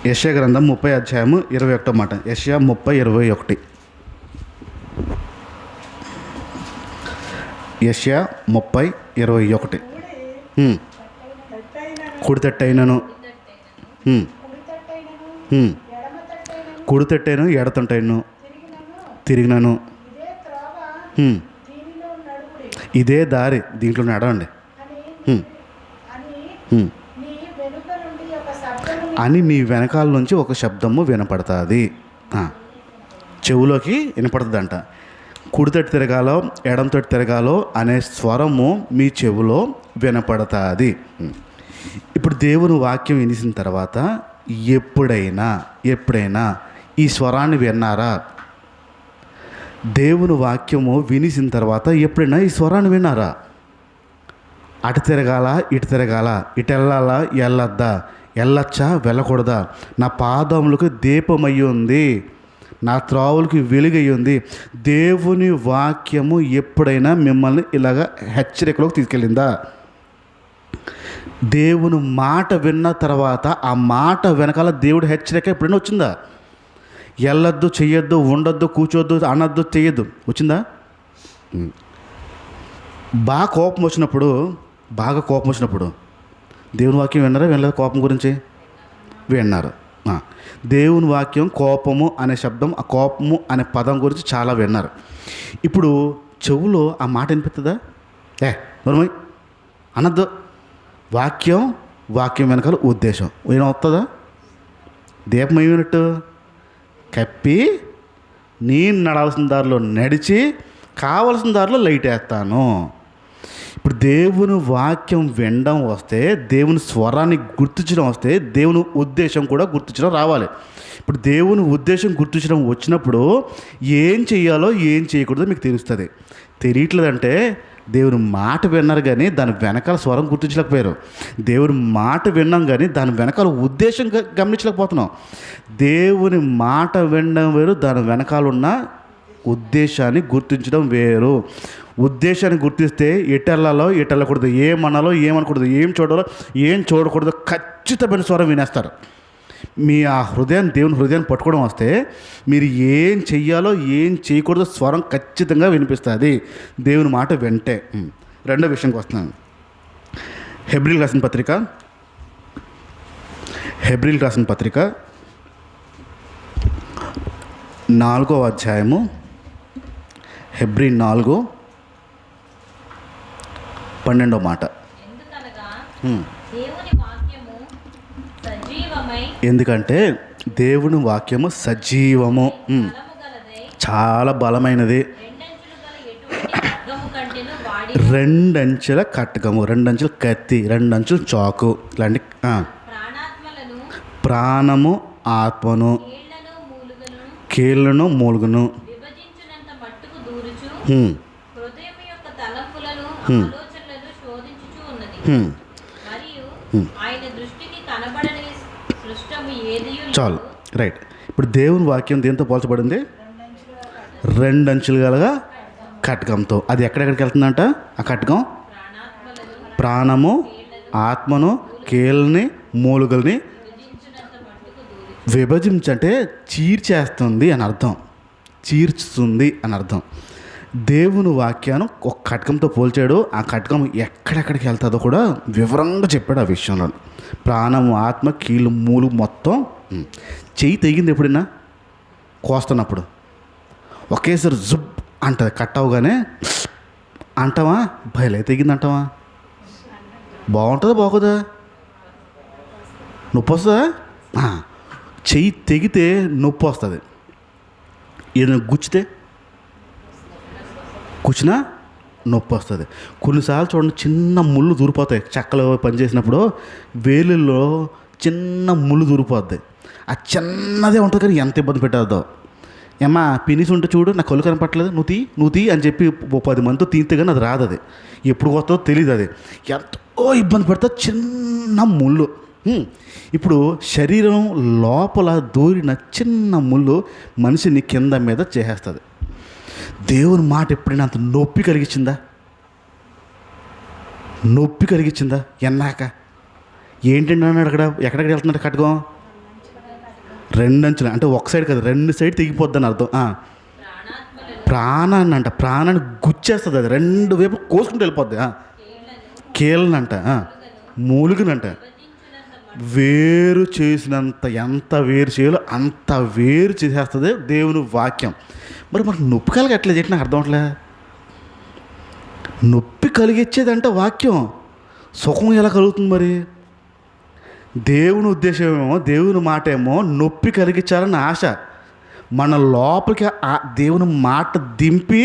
యెషయా గ్రంథం 30 అధ్యాయము 21 మాట. యెషయా 30:21. యెషయా 30:21. కుడితట్టైనను కుడితట్టైను ఎడతంటైను తిరిగినను ఇదే దారి, దీంట్లో నడవండి అని నీ వెనకాల నుంచి ఒక శబ్దము వినపడుతుంది. చెవులోకి వినపడుతుందంట. కుడితట్టు తిరగాలో ఎడంతోటి తిరగాలో అనే స్వరము మీ చెవులో వినపడుతుంది. ఇప్పుడు దేవుని వాక్యం వినిసిన తర్వాత ఎప్పుడైనా ఈ స్వరాన్ని విన్నారా? దేవుని వాక్యము వినిసిన తర్వాత ఎప్పుడైనా ఈ స్వరాన్ని విన్నారా? అటు తిరగాల ఇటు తిరగాల, ఇటు వెళ్ళాలా వెళ్ళొద్దా, వెళ్ళొచ్చా వెళ్ళకూడదా, నా పాదములకు దీపమయ్యి ఉంది, నా త్రోవలకి వెలుగయ్యి ఉంది. దేవుని వాక్యము ఎప్పుడైనా మిమ్మల్ని ఇలాగ హెచ్చరికలోకి తీసుకెళ్ళిందా? దేవుని మాట విన్న తర్వాత ఆ మాట వెనకాల దేవుడి హెచ్చరిక ఎప్పుడైనా వచ్చిందా? వెళ్ళొద్దు, చెయ్యొద్దు, ఉండొద్దు, కూర్చోద్దు, అనొద్దు, చెయ్యొద్దు వచ్చిందా? బాగా కోపం వచ్చినప్పుడు దేవుని వాక్యం విన్నారా? వినలేదు? కోపం గురించి విన్నారు. దేవుని వాక్యం కోపము అనే శబ్దం, ఆ కోపము అనే పదం గురించి చాలా విన్నారు. ఇప్పుడు చెవులో ఆ మాట వినిపిస్తుందా? నోర్మై అనద్దు. వాక్యం వెనకాల ఉద్దేశం ఏమవుతుందా? దీపం ఏమినట్టు కప్పి నేను నడవలసిన దారిలో నడిచి కావలసిన దారిలో లైట్ వేస్తాను. ఇప్పుడు దేవుని వాక్యం వినడం వస్తే, దేవుని స్వరాన్ని గుర్తించడం వస్తే, దేవుని ఉద్దేశం కూడా గుర్తించడం రావాలి. ఇప్పుడు దేవుని ఉద్దేశం గుర్తించడం వచ్చినప్పుడు ఏం చేయాలో ఏం చేయకూడదో మీకు తెలుస్తుంది. తెలియట్లేదంటే దేవుని మాట విన్నారు కానీ దాని వెనకాల స్వరం గుర్తించలేకపోయారు. దేవుని మాట విన్నాం కానీ దాని వెనకాల ఉద్దేశం గమనించలేకపోతున్నాం. దేవుని మాట వినడం వేరు, దాని వెనకాల ఉన్న ఉద్దేశాన్ని గుర్తించడం వేరు. ఉద్దేశాన్ని గుర్తిస్తే ఎటెళ్ళాలో ఎటెళ్ళకూడదు, ఏమనాలో ఏమనకూడదు, ఏం చూడాలో ఏం చూడకూడదు ఖచ్చితమైన స్వరం వినేస్తారు. మీ ఆ దేవుని హృదయాన్ని పట్టుకోవడం వస్తే మీరు ఏం చెయ్యాలో ఏం చేయకూడదో స్వరం ఖచ్చితంగా వినిపిస్తుంది దేవుని మాట వింటే. రెండో విషయంకి వస్తున్నాను. హెబ్రీల్ రాసిన పత్రిక 4వ అధ్యాయము, హెబ్రీ 4:12 మాట. ఎందుకనగా హ్మ్. దేవుని వాక్యము సజీవమై ఎందుకంటే దేవుని వాక్యము సజీవము, బలము గలదై చాలా బలమైనది, రెండంచులు గల ఎటువంటి ఖడ్గము కంటెను వాడి రెండంచెల కట్టకము, రెండంచెల కత్తి, రెండంచెల చాకు ఇలాంటి ప్రాణాత్మలను ప్రాణము ఆత్మను కీళ్ళను మూలుగును విభజించినంత మట్టుకు దూరుచు హ్మ్. హృదయం యొక్క తలంపులను హ్మ్. ఆలోచనలను శోధించుచు ఉన్నది. హ్మ్. మరియు హ్మ్. ఆయన దృష్టికి కనబడని సృష్టము ఏదియు చాలు, రైట్. ఇప్పుడు దేవుని వాక్యం దేంతో పోల్చబడింది? రెండంచులు గలగా కటకంతో. అది ఎక్కడెక్కడికి వెళ్తుందంట? ఆ కటకం ప్రాణాత్మలను ప్రాణము ఆత్మను కీళ్ళని మూలుగుల్ని విభజించినంత మట్టుకు దూరుచు విభజించంటే చీర్చేస్తుంది అని అర్థం, చీర్చుతుంది అని అర్థం. దేవుని వాక్యాన్ని ఒక కటకంతో పోల్చాడు. ఆ కటకం ఎక్కడెక్కడికి వెళ్తుందో కూడా వివరంగా చెప్పాడు ఆ విషయంలో. ప్రాణము ఆత్మ కీళ్ళు మూలు మొత్తం. చెయ్యి తెగింది ఎప్పుడైనా కోస్తున్నప్పుడు ఒకేసారి జుబ్ అంటది, కట్ అవగానే అంటావా? భయలే తెగింది అంటావా? బాగుంటుందా బాగోదా? నొప్పి వస్తుందా? చెయ్యి తెగితే నొప్పి వస్తుంది. ఏదైనా కూర్చున్నా నొప్పి వస్తుంది. కొన్నిసార్లు చూడండి, చిన్న ముళ్ళు దూరిపోతాయి. చెక్కలు పనిచేసినప్పుడు వేలుల్లో చిన్న ముళ్ళు దూరిపోద్ది. ఆ చిన్నదే ఉంటుంది కానీ ఎంత ఇబ్బంది పెట్టద్దో. ఏమ్మా పినిసి ఉంటే చూడు, నా కళ్ళు కనపట్లేదు, నువ్వు తీ అని చెప్పి 10 మందితో తీస్తే కానీ అది రాదు. అది ఎప్పుడు వస్తుందో తెలియదు. అది ఎంతో ఇబ్బంది పెడతా చిన్న ముళ్ళు. ఇప్పుడు శరీరం లోపల దూరిన చిన్న ముళ్ళు మనిషిని కింద మీద చేసేస్తుంది. దేవుని మాట ఎప్పుడైనా అంత నొప్పి కలిగించిందా? ఎన్నాక ఏంటంటే అన్నాడు అక్కడ. ఎక్కడెక్కడ వెళ్తున్నాడు కటకం? రెండంచులు అంటే ఒక సైడ్ కదా, 2 సైడ్ తెగిపోద్ది అని అర్థం. ప్రాణాన్ని అంట, ప్రాణాన్ని గుచ్చేస్తుంది. అది 2 వైపు కోసుకుంటూ వెళ్ళిపోద్ది. కీళ్ళనంట, మూలుగునంట. వేరు చేసినంత, ఎంత వేరు చేయాలో అంత వేరు చేసేస్తుంది దేవుని వాక్యం. మరి మనకు నొప్పి కలిగట్లేదు ఏంటి? నాకు అర్థం అవట్లే. నొప్పి కలిగించేదంటే వాక్యం, సుఖం ఎలా కలుగుతుంది మరి? దేవుని ఉద్దేశం ఏమో, దేవుని మాట ఏమో నొప్పి కలిగించాలని ఆశ. మన లోపలికి ఆ దేవుని మాట దింపి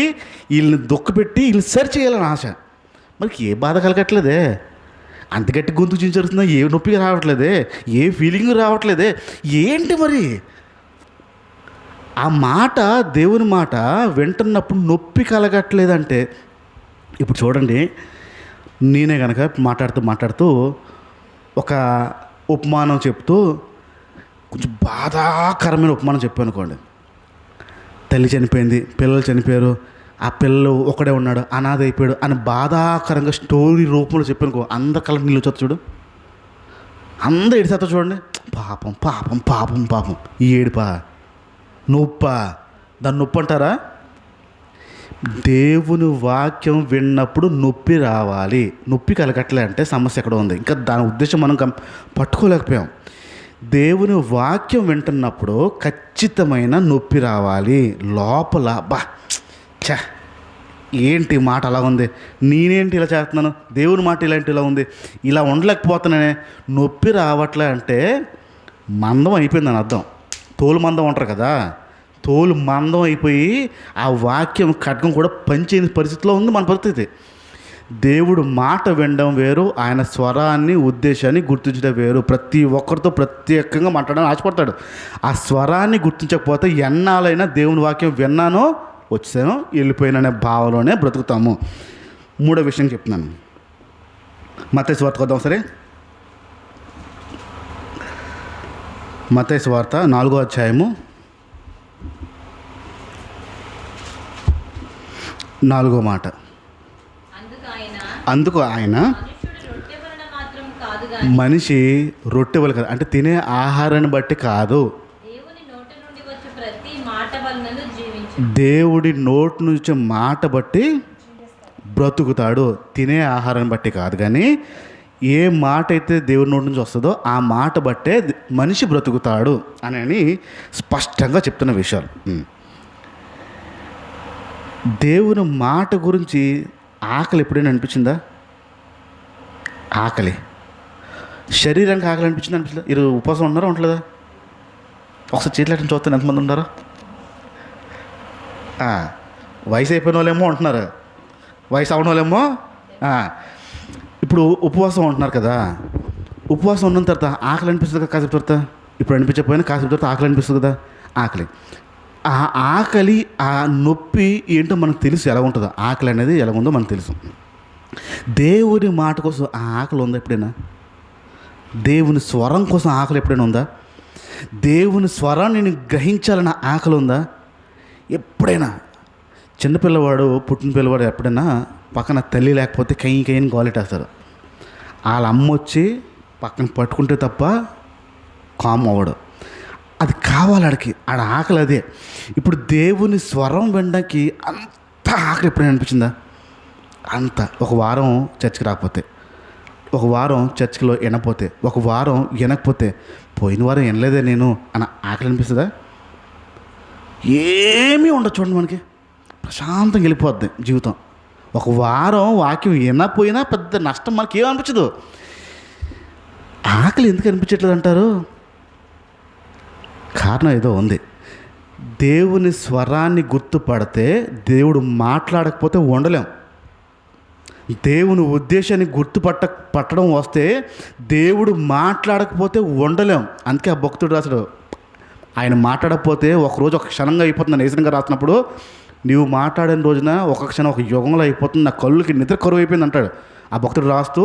వీళ్ళని దుఃఖపెట్టి వీళ్ళని సరి చేయాలని ఆశ. మరి ఏ బాధ కలగట్లేదే, అంత గట్టి గొంతు చించేస్తుందా, ఏ నొప్పి రావట్లేదే, ఏ ఫీలింగ్ రావట్లేదే, ఏంటి మరి? ఆ మాట, దేవుని మాట వింటున్నప్పుడు నొప్పి కలగట్లేదంటే, ఇప్పుడు చూడండి, నేనే కనుక మాట్లాడుతూ ఒక ఉపమానం చెప్తూ కొంచెం బాధాకరమైన ఉపమానం చెప్పాను అనుకోండి. తల్లి చనిపోయింది, పిల్లలు చనిపోయారు, ఆ పిల్లలు ఒకడే ఉన్నాడు, అనాథ అయిపోయాడు అని బాధాకరంగా స్టోరీ రూపంలో చెప్పానుకో, అందరి కళ్ళకి నీళ్ళు వచ్చేది చూడు, అందరూ ఏడిసేస్తారు చూడండి. పాపం పాపం పాపం పాపం. ఈ ఏడుపా, నొప్పా? దాన్ని నొప్పి అంటారా? దేవుని వాక్యం విన్నప్పుడు నొప్పి రావాలి. నొప్పి కలగట్లే అంటే సమస్య ఎక్కడ ఉంది? ఇంకా దాని ఉద్దేశం మనం పట్టుకోలేకపోయాం. దేవుని వాక్యం వింటున్నప్పుడు ఖచ్చితమైన నొప్పి రావాలి లోపల. ఏంటి మాట అలా ఉంది, నేనేంటి ఇలా చేస్తున్నాను, దేవుని మాట ఇలా ఉంది, ఇలా ఉండలేకపోతున్నానే, నొప్పి రావట్లే అంటే మందం అయిపోయిందని అర్థం. తోలు మందం అంటారు కదా, తోలు మందం అయిపోయి ఆ వాక్యం ఖడ్గం కూడా పనిచేయని పరిస్థితిలో ఉంది మన పరిస్థితి. దేవుడు మాట వినడం వేరు, ఆయన స్వరాన్ని ఉద్దేశాన్ని గుర్తించడం వేరు. ప్రతి ఒక్కరితో ప్రత్యేకంగా మాట్లాడాలని ఆశపడతాడు. ఆ స్వరాన్ని గుర్తించకపోతే ఎన్నాళ్ళైనా దేవుని వాక్యం విన్నానో వచ్చానో వెళ్ళిపోయిననే భావంలోనే బ్రతుకుతాము. 3వ విషయం చెప్తున్నాను. మత్తయి సువార్త కొద్దాం సరే. మత్తయి సువార్త 4వ అధ్యాయము 4వ మాట. అందుకు ఆయన మనిషి రొట్టె వల్ల కాదు, అంటే తినే ఆహారాన్ని బట్టి కాదు, దేవుడి నోటి నుంచి మాట బట్టి బ్రతుకుతాడు. తినే ఆహారాన్ని బట్టి కాదు కానీ ఏ మాట అయితే దేవుడి నోటి నుంచి వస్తుందో ఆ మాట బట్టే మనిషి బ్రతుకుతాడు అని స్పష్టంగా చెప్తున్న విషయాలు. దేవుని మాట గురించి ఆకలి ఎప్పుడైనా అనిపించిందా? ఆకలి, శరీరానికి ఆకలి అనిపించిందా? ఈరోజు ఉపవాసం ఉన్నారా ఉండలేదా? ఒకసారి చేతులెట్టని చూస్తాను ఎంతమంది ఉన్నారో. వయసు అయిపోయిన వాళ్ళేమో ఉంటున్నారు, వయసు అవన వాళ్ళేమో ఇప్పుడు ఉపవాసం ఉంటున్నారు కదా. ఉపవాసం ఉన్న తర్వాత ఆకలి అనిపిస్తుంది కదా కాసేపు తర్వాత. ఇప్పుడు అనిపించకపోయినా కాసేపు తర్వాత ఆకలి అనిపిస్తుంది కదా. ఆకలి, ఆ ఆకలి, ఆ నొప్పి ఏంటో మనకు తెలుసు ఎలా ఉంటుందో. ఆకలి అనేది ఎలా ఉందో మనకు తెలుసు. దేవుని మాట కోసం ఆ ఆకలి ఉందా ఎప్పుడైనా? దేవుని స్వరం కోసం ఆకలి ఎప్పుడైనా ఉందా? దేవుని స్వరాన్ని నేను గ్రహించాలన్న ఆకలి ఉందా ఎప్పుడైనా? చిన్నపిల్లవాడు, పుట్టిన పిల్లవాడు ఎప్పుడైనా పక్కన తల్లి లేకపోతే కయ్యని గోలెట్టేస్తారు. వాళ్ళ అమ్మ వచ్చి పక్కన పట్టుకుంటే తప్ప కామ్ అవ్వడు. అది కావాలి ఆడికి, ఆడ ఆకలి అదే. ఇప్పుడు దేవుని స్వరం వినడానికి అంత ఆకలి ఎప్పుడైనా అనిపించిందా? అంత. ఒక వారం చర్చికి రాకపోతే, ఒక వారం చర్చిలో వినపోతే, ఒక వారం వినకపోతే, పోయిన వారం వినలేదే నేను అన్న ఆకలి అనిపిస్తుందా? ఏమీ ఉండదు చూడండి, మనకి ప్రశాంతంగా వెళ్ళిపోద్ది జీవితం. ఒక వారం వాక్యం వినపోయినా పెద్ద నష్టం మనకి ఏమనిపించదు. ఆకలి ఎందుకు అనిపించట్లేదు అంటారు? కారణం ఏదో ఉంది. దేవుని స్వరాన్ని గుర్తుపడితే దేవుడు మాట్లాడకపోతే ఉండలేం. దేవుని ఉద్దేశాన్ని పట్టడం వస్తే దేవుడు మాట్లాడకపోతే ఉండలేం. అందుకే ఆ భక్తుడు రాశాడు, ఆయన మాట్లాడకపోతే ఒకరోజు ఒక క్షణంగా అయిపోతుంది. నేసంగా రాసినప్పుడు, నీవు మాట్లాడిన రోజున ఒక క్షణం ఒక యుగంలో అయిపోతుంది, నా కళ్ళుకి నిద్ర కరువు అయిపోయింది అంటాడు ఆ భక్తుడు రాస్తూ.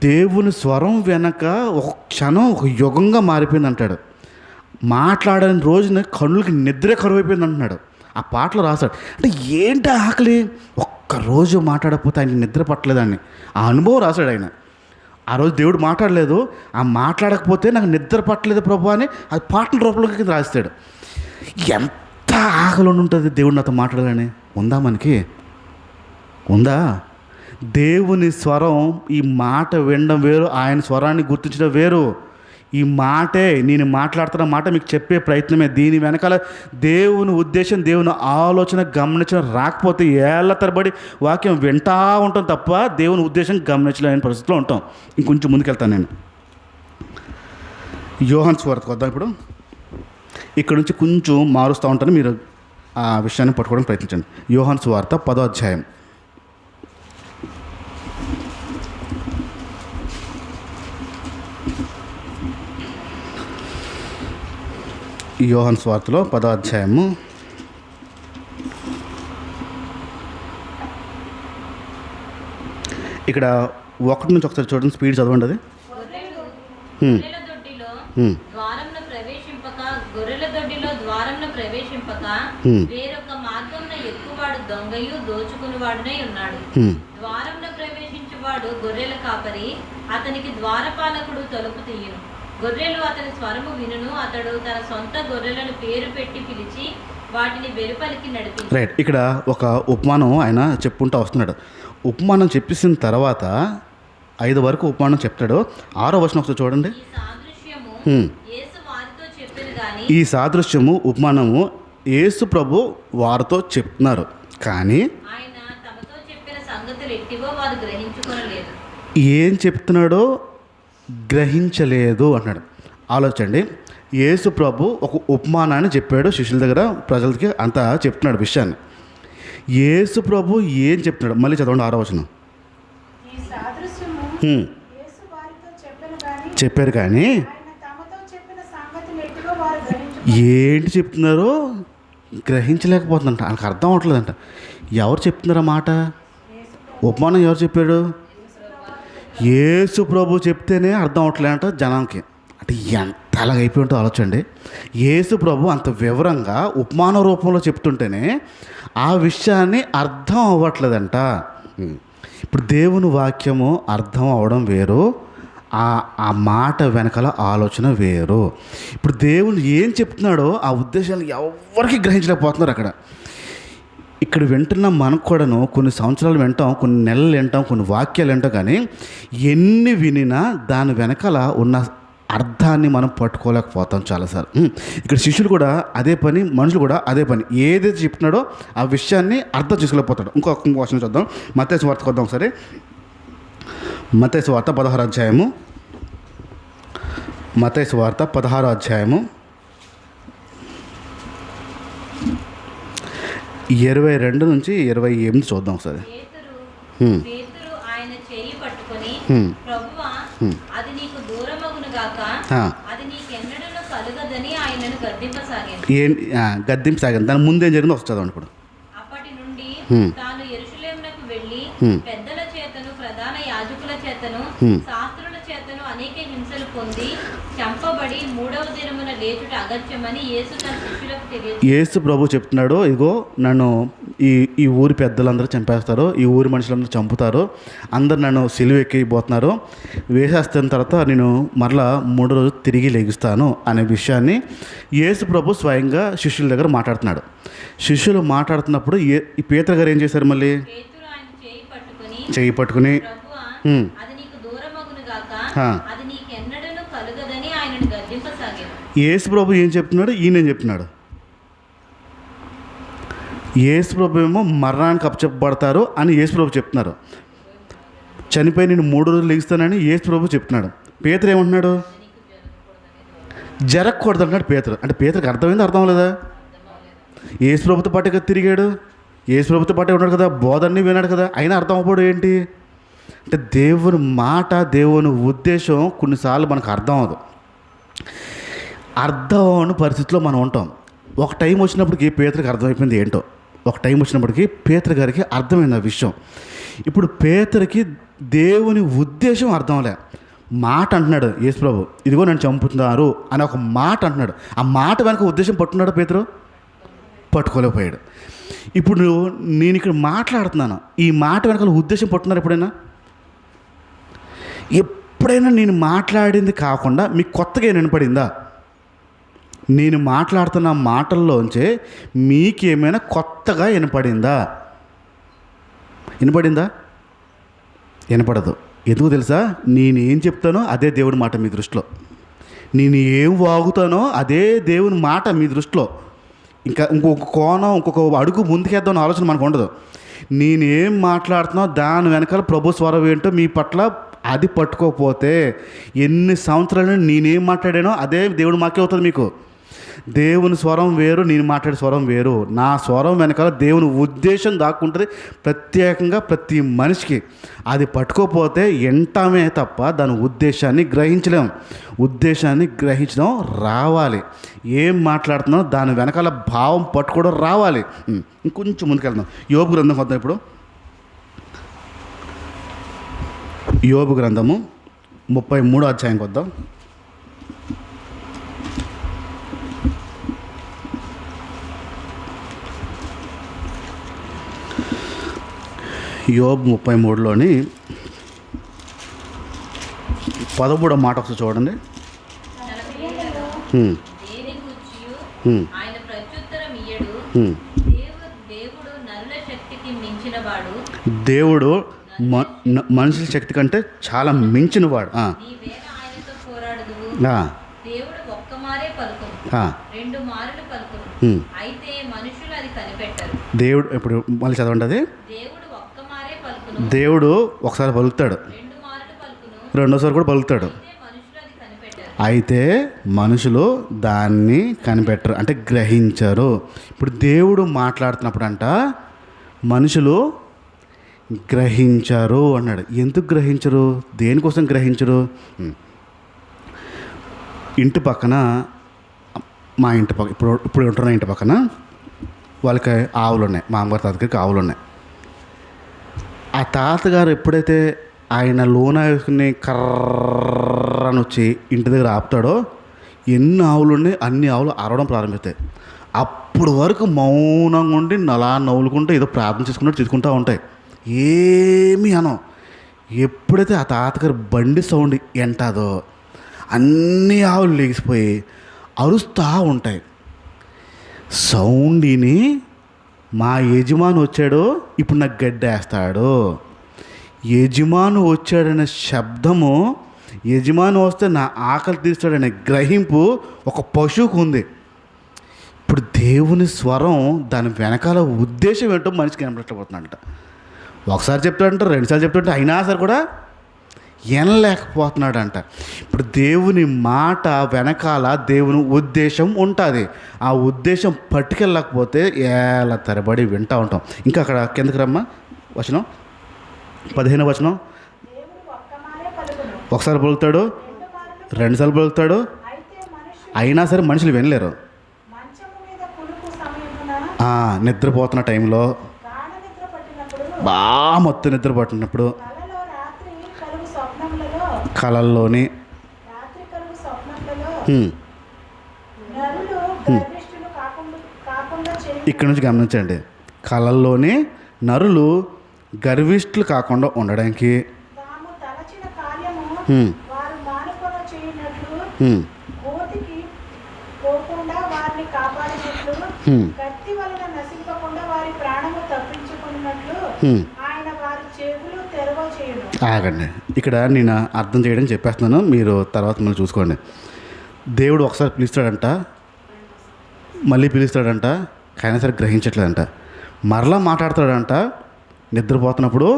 దేవుని స్వరం వెనక ఒక క్షణం ఒక యుగంగా మారిపోయింది అంటాడు. మాట్లాడిన రోజున కళ్ళుకి నిద్ర కరువు అయిపోయింది అంటున్నాడు. ఆ పాటలో రాశాడు. అంటే ఏంటి ఆకలి? ఒక్కరోజు మాట్లాడకపోతే ఆయన నిద్ర పట్టలేదని ఆ అనుభవం రాశాడు ఆయన. ఆ రోజు దేవుడు మాట్లాడలేదు, ఆ మాట్లాడకపోతే నాకు నిద్ర పట్టలేదు ప్రభు అని అది పాటల రూపంలోకి రాస్తాడు. ఎంత ఆకలి ఉంటుంది దేవుడు నాతో మాట్లాడాలని. ఉందా మనకి? ఉందా? దేవుని స్వరం, ఈ మాట వినడం వేరు, ఆయన స్వరాన్ని గుర్తించడం వేరు. ఈ మాటే, నేను మాట్లాడుతున్న మాట మీకు చెప్పే ప్రయత్నమే. దీని వెనకాల దేవుని ఉద్దేశం, దేవుని ఆలోచన గమనించడం రాకపోతే ఏళ్ల తరబడి వాక్యం వింటా ఉంటాం తప్ప దేవుని ఉద్దేశం గమనించలేని పరిస్థితిలో ఉంటాం. ఇంకొంచెం ముందుకెళ్తాను నేను. యోహాను సువార్తకు వద్దాం. ఇప్పుడు ఇక్కడ నుంచి కొంచెం మారుస్తూ ఉంటాను, మీరు ఆ విషయాన్ని పట్టుకోవడానికి ప్రయత్నించండి. యోహాను సువార్త 10వ అధ్యాయం. యోహాను సువార్తలో 10వ అధ్యాయము ఇక్కడ 1 నుంచి ఒకసారి చూడండి, స్పీడ్ చదవండి. అది గొర్రెల దొడ్డిలో ద్వారంను ప్రవేశింపక వేరొక మార్గంలో ఎక్కువాడు దొంగయు దోచుకునివాడునై ఉన్నాడు. ద్వారంను ప్రవేశించువాడు గొర్రెల కాపరి, అతనికి ద్వారపాలకుడు తలుపు తీయును. గొర్రెలు అతని స్వరము వినును. అతడు తన సొంత గొర్రెలను పేరు పెట్టి పిలిచి వాటిని వెలుపలికి నడిపి. రైట్. ఇక్కడ ఒక ఉపమానం ఆయన చెప్పుకుంటూ వస్తున్నాడు. ఉపమానం చెప్పేసిన తర్వాత 5 వరకు ఉపమానం చెప్తాడు. 6వ వచనం ఒకసారి చూడండి. ఈ సాదృశ్యము, ఉపమానము యేసు ప్రభు వారితో చెప్తున్నారు, కానీ ఆయన తమతో చెప్పిన సంగతులు ఎట్టివో వారు గ్రహించుకోలేదు. ఏం చెప్తున్నాడో గ్రహించలేదు అన్నాడు. ఆలోచండి. యేసు ప్రభు ఒక ఉపమానాన్ని చెప్పాడు శిష్యుల దగ్గర, ప్రజలకి అంతా చెప్తున్నాడు విషయాన్ని. యేసు ప్రభు ఏం చెప్తున్నాడు? మళ్ళీ చదవండి 6వ వచనం. చెప్పారు కానీ ఏంటి చెప్తున్నారో గ్రహించలేకపోతుందంట. ఆయనకు అర్థం అవట్లేదంట. ఎవరు చెప్తున్నారా మాట? ఉపమానం ఎవరు చెప్పాడు? యేసు ప్రభు చెప్తేనే అర్థం అవట్లేదంట జనానికి. అంటే ఎంత అలాగైపోయి ఉంటుందో ఆలోచండి. యేసు ప్రభు అంత వివరంగా ఉపమాన రూపంలో చెప్తుంటేనే ఆ విషయాన్ని అర్థం అవ్వట్లేదంట. ఇప్పుడు దేవుని వాక్యము అర్థం అవ్వడం వేరు, ఆ మాట వెనకాల ఆలోచన వేరు. ఇప్పుడు దేవుడు ఏం చెప్తున్నాడో ఆ ఉద్దేశాలు ఎవరికి గ్రహించలేకపోతున్నారు. అక్కడ ఇక్కడ వింటున్న మనకు కూడాను కొన్ని సంవత్సరాలు వింటాం, కొన్ని నెలలు వింటాం, కొన్ని వాక్యాలు వింటాం, కానీ ఎన్ని వినినా దాని వెనకాల ఉన్న అర్థాన్ని మనం పట్టుకోలేకపోతాం చాలాసార్లు. ఇక్కడ శిష్యులు కూడా అదే పని, మనుషులు కూడా అదే పని. ఏదైతే చెప్తున్నాడో ఆ విషయాన్ని అర్థం చేసుకోలేకపోతాడు. ఇంకొక క్వశ్చన్ చూద్దాం. మత్తయి సువార్తకు వద్దాం ఒకసారి. మత్తయి సువార్త 16వ అధ్యాయము. మత్తయి సువార్త 16వ అధ్యాయము 22 నుంచి 28 చూద్దాం ఒకసారి. పేతురు ఆయన చేయి పట్టుకొని, ప్రభువా, అది నీకు దూరమగును గాక, అది నీకెన్నడూ కలుగదని ఆయనను గద్దింపసాగాను. దాని ముందేం జరిగిందో వస్తుంది చదవండి ఇప్పుడు. అప్పటి నుండి తాను యెరూషలేమునకు వెళ్ళి పెద్దల చేతను, ప్రధాన యాజకుల చేతను, శాస్త్రుల చేతను అనేక హింసలు పొంది చంపబడి 3వ దినమున లేచుట అగత్యమని యేసు తన శిష్యులకు తెలియజేశాడు. యేసు ప్రభు చెప్తున్నాడు, ఇదిగో నన్ను ఈ ఊరి పెద్దలందరూ చంపేస్తారు, ఈ ఊరి మనుషులందరూ చంపుతారు, అందరు నన్ను సిలువ ఎక్కిపోతున్నారు, వేసేస్తున్న తర్వాత నేను మరలా 3 రోజులు తిరిగి లెగుస్తాను అనే విషయాన్ని యేసు ప్రభు స్వయంగా శిష్యుల దగ్గర మాట్లాడుతున్నాడు. శిష్యులు మాట్లాడుతున్నప్పుడు ఈ పేతురు గారు ఏం చేశారు? మళ్ళీ పేతురు ఆయన చేయి పట్టుకుని ప్రభువా, అది నీకు దూరమగును గాక, అది నీకెన్నడూ కలుగదని ఆయనను గద్దింపసాగాడు. యేసు ప్రభు ఏం చెప్తున్నాడు? ఈయనేం చెప్తున్నాడు? యేసు ప్రభు ఏమో మరణానికి అప్పచెప్పబడతారు అని యేసు ప్రభు చెప్తున్నారు. చనిపోయి నేను 3 రోజులు లెగుస్తానని యేసు ప్రభు చెప్తున్నాడు. పేతురు ఏమంటున్నాడు? జరగకూడదు అంటున్నాడు పేతురు. అంటే పేతురికి అర్థమైంది, అర్థం లేదా? యేసు ప్రభుతో పాటే కదా తిరిగాడు, యేసు ప్రభుతో పాటే ఉన్నాడు కదా, బోధన్ని విన్నాడు కదా, అయినా అర్థం అవ్వడం ఏంటి అంటే దేవుని మాట, దేవుని ఉద్దేశం కొన్నిసార్లు మనకు అర్థం అవ్వదు. అర్థం అవని పరిస్థితిలో మనం ఉంటాం. ఒక టైం వచ్చినప్పటికి పేతురికి అర్థమైపోయింది ఏంటో, ఒక టైం వచ్చినప్పటికీ పేతురు గారికి అర్థమైంది ఆ విషయం. ఇప్పుడు పేతురికి దేవుని ఉద్దేశం అర్థం అవలే. మాట అంటున్నాడు యేసు ప్రభు, ఇదిగో నన్ను చంపుతున్నారు అని ఒక మాట అంటున్నాడు. ఆ మాట వెనక ఉద్దేశం పట్టుకున్నాడు పేతురు? పట్టుకోలేకపోయాడు. ఇప్పుడు నేను ఇక్కడ మాట్లాడుతున్నాను, ఈ మాట వెనకాల ఉద్దేశం పట్టున్నారు ఎప్పుడైనా నేను మాట్లాడింది కాకుండా మీకు కొత్తగా వినపడిందా? నేను మాట్లాడుతున్న మాటల్లోంచే మీకేమైనా కొత్తగా వినపడిందా? వినపడదు. ఎందుకు తెలుసా? నేనేం చెప్తానో అదే దేవుని మాట మీ దృష్టిలో, నేను ఏం వాగుతానో అదే దేవుని మాట మీ దృష్టిలో. ఇంకా ఇంకొక కోణం, ఇంకొక అడుగు ముందుకేద్దాం ఆలోచన మనకు ఉండదు. నేనేం మాట్లాడుతున్నా దాని వెనకాల ప్రభు స్వరం ఏంటో మీ పట్ల అది పట్టుకోకపోతే ఎన్ని సంవత్సరాలు నేనేం మాట్లాడానో అదే దేవుడు మాకే అవుతుంది. మీకు దేవుని స్వరం వేరు, నేను మాట్లాడే స్వరం వేరు. నా స్వరం వెనకాల దేవుని ఉద్దేశం దాక్కుంటుంది ప్రత్యేకంగా ప్రతి మనిషికి. అది పట్టుకోకపోతే ఎంటామే తప్ప దాని ఉద్దేశాన్ని గ్రహించలేం. ఉద్దేశాన్ని గ్రహించడం రావాలి. ఏం మాట్లాడుతున్నానో దాని వెనకాల భావం పట్టుకోవడం రావాలి. ఇంకొంచెం ముందుకెళ్దాం. యోబు గ్రంథం వద్దాం ఇప్పుడు. యోబు గ్రంథము 33వ అధ్యాయంకి వద్దాం. యోబు 33లోని 13వ మాట ఒకసారి చూడండి. దేని గూర్చియు ఆయన ప్రత్యుత్తరం ఇయ్యడు. దేవుడు నరుల శక్తికి మించినవాడు. దేవుడు మనుషుల శక్తి కంటే చాలా మించినవాడు. నీవేళ ఆయనతో పోరాడుదువు. దేవుడు ఒక్కమారే పలుకును, 2 మారులు పలుకును, అయితే మనుషులు అది కనిపెట్టరు. దేవుడు ఇప్పుడు మళ్ళీ చదవండి. అది దేవుడు ఒక్కమారే పలుకును, దేవుడు ఒకసారి పలుకుతాడు, 2 మారులు పలుకును, రెండోసారి కూడా పలుకుతాడు, మనుషులు అది కనిపెట్టరు. అయితే మనుషులు దాన్ని కనిపెట్టరు, అంటే గ్రహించరు. ఇప్పుడు దేవుడు మాట్లాడుతున్నప్పుడు అంట మనుషులు గ్రహించారు అన్నాడు. ఎందుకు గ్రహించరు? దేనికోసం గ్రహించరు? ఇంటి పక్కన, మా ఇంటి పక్క ఇప్పుడు ఉంటున్న ఇంటి పక్కన వాళ్ళకి ఆవులు ఉన్నాయి. మా అమ్మగారి తాతగారికి ఆవులు ఉన్నాయి. ఆ తాతగారు ఎప్పుడైతే ఆయన లోన వేసుకుని కర్రని వచ్చి ఇంటి దగ్గర ఆపుతాడో ఎన్ని ఆవులు ఉన్నాయి అన్ని ఆవులు అరవడం ప్రారంభిస్తాయి. అప్పుడు వరకు మౌనంగా ఉండి అలా నవ్వులుకుంటూ ఏదో ప్రార్థన చేసుకుంటూ తీసుకుంటూ ఉంటాయి. ఏమీ అనం. ఎప్పుడైతే ఆ తాతగారు బండి సౌండ్ ఎంటాదో అన్ని ఆవులు లేచిపోయి అరుస్తూ ఉంటాయి. సౌండ్ని మా యజమాని వచ్చాడు, ఇప్పుడు నాకు గడ్డేస్తాడు. యజమాను వచ్చాడనే శబ్దము, యజమాని వస్తే నా ఆకలి తీస్తాడనే గ్రహింపు ఒక పశువుకు ఉంది. ఇప్పుడు దేవుని స్వరం, దాని వెనకాల ఉద్దేశం ఏంటో మనిషికి కనపడలేకపోతున్నాడంట. ఒకసారి చెప్తాడంట, రెండుసార్లు చెప్తాడంట, అయినా సరే కూడా వినలేకపోతున్నాడంట. ఇప్పుడు దేవుని మాట వెనకాల దేవుని ఉద్దేశం ఉంటుంది. ఆ ఉద్దేశం పట్టుకెళ్ళకపోతే ఏళ్ళ తరబడి వింటూ ఉంటాం. ఇంకా అక్కడ కిందకి రమ్మా, వచనం 15వ వచనం. దేవుడు ఒక్కమారే పలుకును, ఒకసారి పలుకుతాడు, రెండు మారులు రెండుసార్లు పలుకుతాడు, అయితే మనుషులు అయినా సరే మనుషులు వినలేరు. మంచము మీద కునుకు సమయమున నిద్రపోతున్న టైంలో, గాఢ నిద్ర పట్టినప్పుడు, బాగా మొత్తం నిద్ర పట్టినప్పుడు, కలలో రాత్రి కలుగు స్వప్నములలో, కళల్లోని రాత్రి కలుగు స్వప్నములలో హ్మ్, నరులు గర్విష్ఠులు కాకుండా చేయి. ఇక్కడ నుంచి గమనించండి. కళల్లోని నరులు గర్విష్ఠులు కాకుండా ఉండడానికి తాము తలచిన కార్యము హ్మ్, వారు మానుకొన చేయనట్లు, హ్మ్, కోతికి పోకుండా వారిని కాపాడినట్లు, హ్మ్, కత్తి వలన నశింపకుండా వారి ప్రాణము తప్పించుకున్నట్లు హ్మ్. ఆయన వారి చెవులు తెరవ చేయును. ఆగండి, ఇక్కడ నేను అర్థం చేయడం చెప్పేస్తున్నాను, మీరు తర్వాత మళ్ళీ చూసుకోండి. దేవుడు ఒకసారి పిలుస్తాడంట, మళ్ళీ పిలుస్తాడంట, కానీ సరే గ్రహించట్లేదంట. మరలా మాట్లాడతాడంట. నిద్రపోతున్నప్పుడు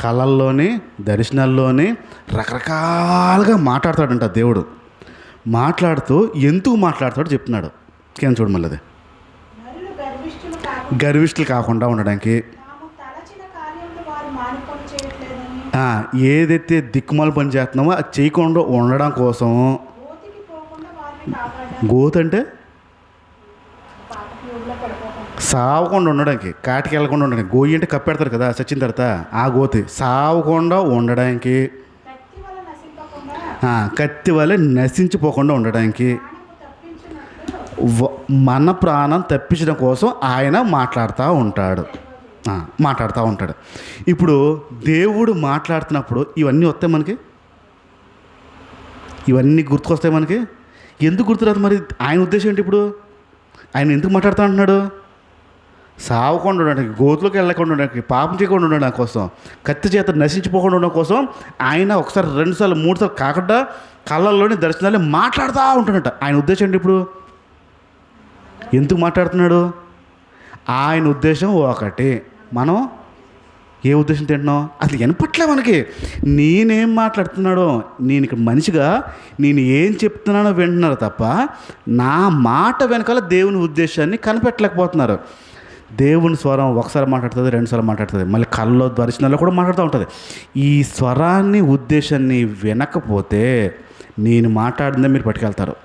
కళల్లోని, దర్శనాల్లోని రకరకాలుగా మాట్లాడతాడంట దేవుడు. మాట్లాడుతూ ఎందుకు మాట్లాడతాడో చెప్తున్నాడు. కింద చూడు మళ్ళీ. అది నరులు గర్విష్ఠులు గర్విష్ఠులు కాకుండా ఉండడానికి, తాము తలచిన కార్యములు వారు మానుకొని చేయట్లేదని, ఏదైతే దిక్కుమాల పని చేస్తున్నామో అది చేయకుండా ఉండడం కోసం. కోతికి పోకుండా వారిని కాపాడాలి. గోత్ అంటే పాపకి ఊళ్ళో పడిపోకుండా సావకుండా ఉండడానికి, కాటికి వెళ్ళకుండా ఉండడానికి. గోయి అంటే కప్పెడతారు కదా చచ్చిన తర్వాత, ఆ గోతి సావకుండా ఉండడానికి, కత్తి వల్ల నశింపకుండా కత్తి వల్ల నశించిపోకుండా ఉండడానికి, ప్రాణము తప్పించున్నట్లు మన ప్రాణం తప్పించడం కోసం ఆయన మాట్లాడుతూ ఉంటాడు. ఇప్పుడు దేవుడు మాట్లాడుతున్నప్పుడు ఇవన్నీ వస్తాయి మనకి, ఇవన్నీ గుర్తుకొస్తాయి మనకి. ఎందుకు గుర్తురాదు మరి? ఆయన ఉద్దేశం ఏంటి? ఇప్పుడు ఆయన ఎందుకు మాట్లాడుతూ ఉంటున్నాడు? సావకుండా ఉండడానికి, గోతులోకి వెళ్ళకుండా ఉండడానికి, పాపం చేయకుండా ఉండడం కోసం, కత్తి చేత నశించిపోకుండా ఉండడం కోసం ఆయన ఒకసారి, రెండుసార్లు, మూడుసార్లు కాకుండా కళ్ళల్లోని దర్శనాలు మాట్లాడుతూ ఉంటున్నట్ట. ఆయన ఉద్దేశం ఏంటి? ఇప్పుడు ఎందుకు మాట్లాడుతున్నాడు? ఆయన ఉద్దేశం ఒకటి. మనం ఏ ఉద్దేశం తింటున్నాం అసలు వినపట్లే మనకి. నేనేం మాట్లాడుతున్నాడో, నేను ఇక్కడ మనిషిగా నేను ఏం చెప్తున్నానో వింటున్నారు తప్ప నా మాట వెనకాల దేవుని ఉద్దేశాన్ని కనిపెట్టలేకపోతున్నారు. దేవుని స్వరం ఒకసారి మాట్లాడుతుంది, రెండుసార్లు మాట్లాడుతుంది, మళ్ళీ కళ్ళలో దర్శనాల్లో కూడా మాట్లాడుతూ ఉంటుంది. ఈ స్వరాన్ని, ఉద్దేశాన్ని వినకపోతే నేను మాట్లాడిందే మీరు పట్టుకెళ్తారు.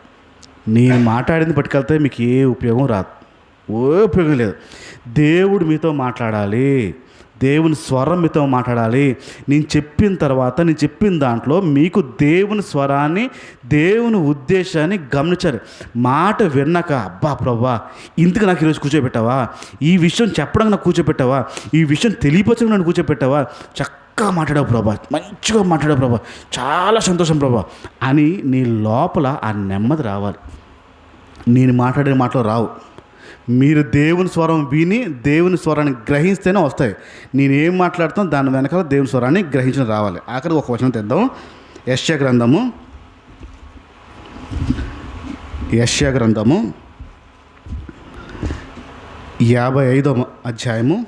నేను మాట్లాడింది పట్టుకెళ్తే మీకు ఏ ఉపయోగం రాదు, ఉపయోగం లేదు. దేవుడు మీతో మాట్లాడాలి, దేవుని స్వరం మీతో మాట్లాడాలి. నేను చెప్పిన తర్వాత, నేను చెప్పిన దాంట్లో మీకు దేవుని స్వరాన్ని, దేవుని ఉద్దేశాన్ని గమనించాలి. మాట విన్నాక, అబ్బా ప్రభా ఇందుకు నాకు ఈరోజు కూర్చోబెట్టావా, ఈ విషయం చెప్పడానికి నాకు కూర్చోబెట్టావా, ఈ విషయం తెలియపరచడానికి నన్ను కూర్చోబెట్టావా, చక్కగా మాట్లాడావు ప్రభా, మంచిగా మాట్లాడావు ప్రభా, చాలా సంతోషం ప్రభా అని నీ లోపల ఆ నెమ్మది రావాలి. నేను మాట్లాడే మాటలు రావు. మీరు దేవుని స్వరం విని దేవుని స్వరాన్ని గ్రహిస్తేనే వస్తాయి. నేనేం మాట్లాడుతాను దాని వెనకాల దేవుని స్వరాన్ని గ్రహించడం రావాలి. ఆఖరికి ఒక వచనం తెద్దాం. యెషయా గ్రంథము 55వ అధ్యాయము.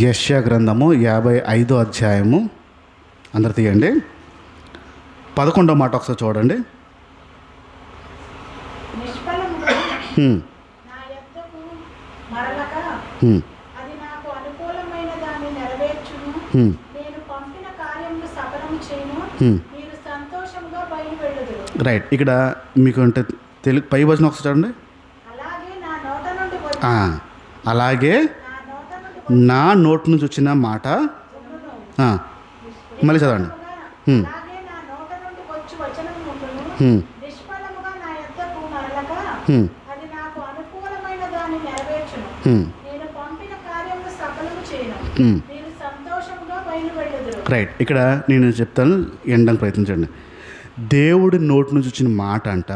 యెషయా గ్రంథము 55వ అధ్యాయము. అందరు తీయండి. 11వ మాట ఒకసారి చూడండి. నిష్ఫలముగా హ్మ్. నా యొద్దకు మరలక హ్మ్. అది నాకు అనుకూలమైన దాన్ని నెరవేర్చును. హ్మ్. నేను పంపిన కార్యములు సఫలము చేయును. హ్మ్. మీరు సంతోషంగా బయలువెళ్ళుదురు. రైట్. ఇక్కడ మీకు అంటే తెలుగు పై వచనం ఒకసారి చూడండి. అలాగే నా నోట నుండి వచ్చి అలాగే నా నోటి నుంచి వచ్చిన మాట. మళ్ళీ చదవండి. హ్మ్. అలాగే నా నోట నుండి వచ్చి వచనమును హ్మ్. నిష్ఫలముగా నా యొద్దకు మరలక హ్మ్. అది నాకు అనుకూలమైన దాన్ని నెరవేర్చును. హ్మ్. నేను పంపిన కార్యములు సఫలము చేయును. హ్మ్. మీరు సంతోషంగా బయలువెళ్ళుదురు. రైట్. ఇక్కడ నేను చెప్తాను, వినడానికి ప్రయత్నించండి. దేవుడి నోటి నుంచి వచ్చిన మాట అంట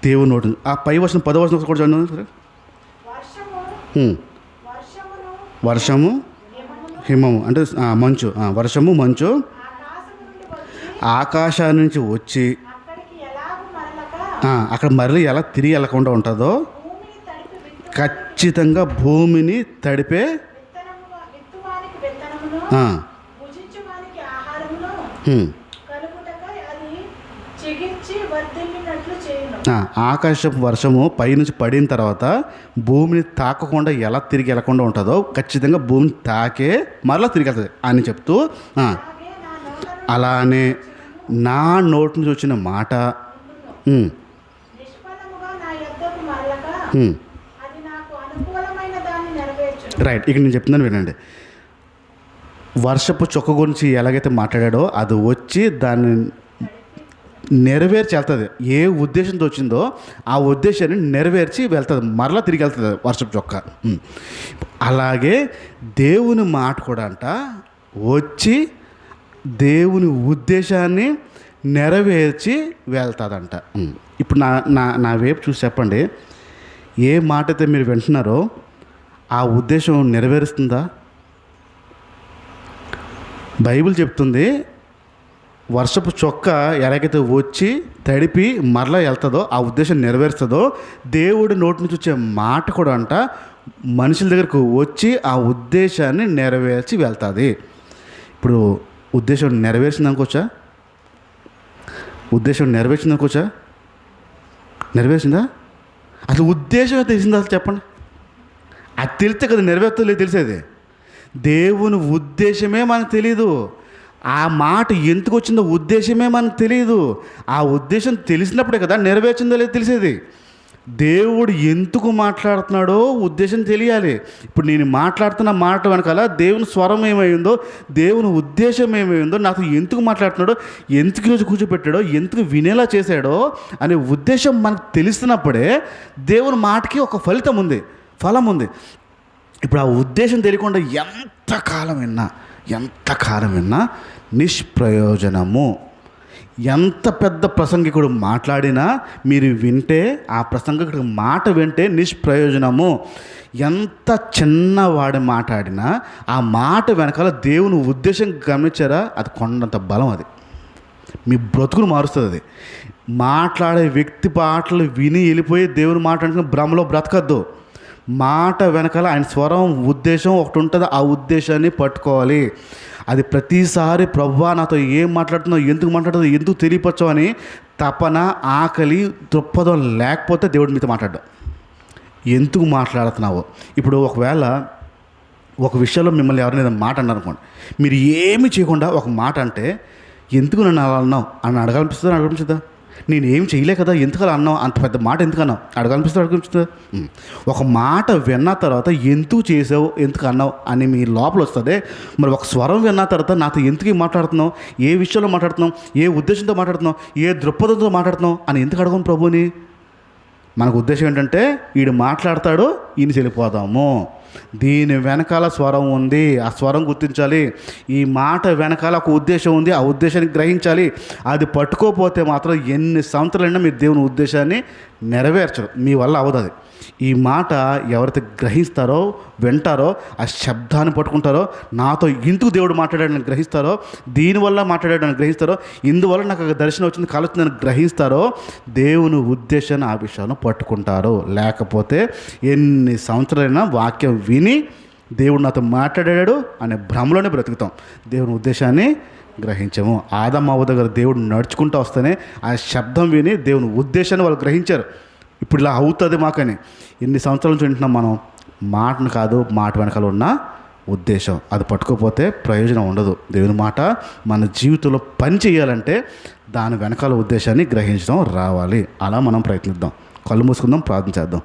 దేవుని నోటి నుంచి. ఆ పై వచనం 10వ వచనం కూడా చదవండి సరే. వర్షము వర్షమును వర్షము హిమమును హిమము అంటే మంచు, వర్షము మంచు ఆకాశము నుండి వచ్చి ఆకాశం నుంచి వచ్చి అక్కడికి ఎలాగూ మరలక అక్కడ మరలి ఎలా తిరిగి వెళ్ళకుండా ఉంటుందో భూమిని తడిపి ఖచ్చితంగా భూమిని తడిపే విత్తువానికి విత్తనమును ఆ, భుజించువానికి ఆహారమును హ్మ్. కలుగుటకై అది చిగిర్చి వర్ధిల్లినట్లు చేయును. ఆకాశపు వర్షము పైనుంచి పడిన తర్వాత భూమిని తాకకుండా ఎలా తిరిగి వెళ్ళకుండా ఉంటుందో ఖచ్చితంగా భూమిని తాకే మరలా తిరిగి వెళ్తుంది అని చెప్తూ అలాగే నా నోట అలానే నా నోటి నుంచి వచ్చిన మాట హ్మ్, నిష్ఫలముగా నా యొద్దకు మరలక హ్మ్. అది నాకు అనుకూలమైన దాన్ని నెరవేర్చును. రైట్, ఇక్కడ నేను చెప్తున్నాను వినండి. వర్షపు చొక్క గురించి ఎలాగైతే మాట్లాడాడో అది వచ్చి దాన్ని నెరవేర్చి వెళ్తుంది. ఏ ఉద్దేశంతో వచ్చిందో ఆ ఉద్దేశాన్ని నెరవేర్చి వెళ్తుంది, మరలా తిరిగి వెళ్తుంది వర్షపు చొక్క. అలాగే దేవుని మాట కూడా అంట వచ్చి దేవుని ఉద్దేశాన్ని నెరవేర్చి వెళ్తుందంట. ఇప్పుడు నా నా నా వైపు చూసి చెప్పండి, ఏ మాట అయితే మీరు వింటున్నారో ఆ ఉద్దేశం నెరవేరుస్తుందా? బైబిల్ చెప్తుంది వర్షపు చొక్క ఎలాగైతే వచ్చి తడిపి మరలా వెళ్తుందో ఆ ఉద్దేశం నెరవేరుస్తుందో దేవుడి నోటి నుంచి వచ్చే మాట కూడా అంట మనుషుల దగ్గరకు వచ్చి ఆ ఉద్దేశాన్ని నెరవేర్చి వెళ్తుంది. ఇప్పుడు ఉద్దేశం నెరవేర్చింది అనుకోవచ్చా? ఉద్దేశం నెరవేర్చింది అనుకోవచ్చా? నెరవేర్చిందా? అసలు ఉద్దేశం తెలిసిందా? అసలు చెప్పండి. అది తెలిస్తే కదా నెరవేర్తలేదు తెలిసేది. దేవుని ఉద్దేశమే మనకు తెలీదు. ఆ మాట ఎందుకు వచ్చిందో ఉద్దేశమే మనకు తెలియదు. ఆ ఉద్దేశం తెలిసినప్పుడే కదా నెరవేర్చిందో లేదో తెలిసేది. దేవుడు ఎందుకు మాట్లాడుతున్నాడో ఉద్దేశం తెలియాలి. ఇప్పుడు నేను మాట్లాడుతున్న మాట వెనకాల దేవుని స్వరం ఏమైందో, దేవుని ఉద్దేశం ఏమైందో, నాతో ఎందుకు మాట్లాడుతున్నాడో, ఎందుకు ఈరోజు కూర్చోపెట్టాడో, ఎందుకు వినేలా చేశాడో అనే ఉద్దేశం మనకు తెలిసినప్పుడే దేవుని మాటకి ఒక ఫలితం ఉంది, ఫలం ఉంది. ఇప్పుడు ఆ ఉద్దేశం తెలియకుండా ఎంతకాలం విన్నా నిష్ప్రయోజనము. ఎంత పెద్ద ప్రసంగికుడు మాట్లాడినా మీరు వింటే, ఆ ప్రసంగికుడి మాట వింటే నిష్ప్రయోజనము. ఎంత చిన్నవాడు మాట్లాడినా ఆ మాట వెనకాల దేవుని ఉద్దేశం గమనించారా? అది కొండంత బలం. అది మీ బ్రతుకును మారుస్తుంది. అది మాట్లాడే వ్యక్తి పాటలు విని వెళ్ళిపోయి దేవుని మాట అంటే భ్రమలో బ్రతకద్దు. మాట వెనకాల ఆయన స్వరం ఉద్దేశం ఒకటి ఉంటుంది. ఆ ఉద్దేశాన్ని పట్టుకోవాలి. అది ప్రతిసారి ప్రభువా నాతో ఏం మాట్లాడుతుందో, ఎందుకు మాట్లాడుతుందో, ఎందుకు తెలియపరచో అని తపన, ఆకలి, దృక్పథం లేకపోతే దేవుడి మీతో మాట్లాడడం. ఎందుకు మాట్లాడుతున్నావో. ఇప్పుడు ఒకవేళ ఒక విషయంలో మిమ్మల్ని ఎవరైనా మాట అన్నారు అనుకోండి, మీరు ఏమీ చేయకుండా ఒక మాట అంటే ఎందుకు నన్ను అలా అన్నావు అని అడగాలనిపిస్తుందా? నేను ఏం చేయలే కదా, ఎందుకు అలా అన్నావు, అంత పెద్ద మాట ఎందుకు అన్నావు అడగాలనిపిస్తుందా? ఒక మాట విన్న తర్వాత ఎందుకు చేసావు, ఎందుకు అన్నావు అని మీ లోపల వస్తుంది. మరి ఒక స్వరం విన్న తర్వాత నాతో ఎందుకు మాట్లాడుతున్నావు, ఏ విషయంలో మాట్లాడుతున్నావు, ఏ ఉద్దేశంతో మాట్లాడుతున్నావు, ఏ దృక్పథంతో మాట్లాడుతున్నావు అని ఎందుకు అడగను ప్రభుని? మనకు ఉద్దేశం ఏంటంటే వీడు మాట్లాడతాడు, ఈయన వెళ్ళిపోదాము. దీని వెనకాల స్వరం ఉంది, ఆ స్వరం గుర్తించాలి. ఈ మాట వెనకాల ఒక ఉద్దేశం ఉంది, ఆ ఉద్దేశాన్ని గ్రహించాలి. అది పట్టుకోకపోతే మాత్రం ఎన్ని సంవత్సరాలైనా మీరు దేవుని ఉద్దేశాన్ని నెరవేర్చరు, మీ వల్ల అవ్వదు. అది ఈ మాట ఎవరైతే గ్రహిస్తారో, వింటారో, ఆ శబ్దాన్ని పట్టుకుంటారో, నాతో ఎందుకు దేవుడు మాట్లాడాడని గ్రహిస్తారో, దీనివల్ల మాట్లాడాడని గ్రహిస్తారో, ఇందువల్ల నాకు దర్శనం వచ్చింది, కళ వచ్చిందని గ్రహిస్తారో, దేవుని ఉద్దేశాన్ని ఆ విషయాన్ని పట్టుకుంటారు. లేకపోతే ఎన్ని సంవత్సరాలైనా వాక్యం విని దేవుడు నాతో మాట్లాడాడు అనే భ్రమలోనే బ్రతుకుతాం, దేవుని ఉద్దేశాన్ని గ్రహించాము. ఆదమ్మ దగ్గర దేవుడు నడుచుకుంటూ వస్తేనే ఆ శబ్దం విని దేవుని ఉద్దేశాన్ని వాళ్ళు గ్రహించారు. ఇప్పుడు ఇలా అవుతుంది మాకని ఎన్ని సంవత్సరాల నుంచి వింటున్నాం మనం. మాటను కాదు, మాట వెనకాల ఉన్న ఉద్దేశం. అది పట్టుకోకపోతే ప్రయోజనం ఉండదు. దేవుని మాట మన జీవితంలో పని చేయాలంటే దాని వెనకాల ఉద్దేశాన్ని గ్రహించడం రావాలి. అలా మనం ప్రయత్నిద్దాం. కళ్ళు మూసుకుందాం, ప్రార్థన చేద్దాం.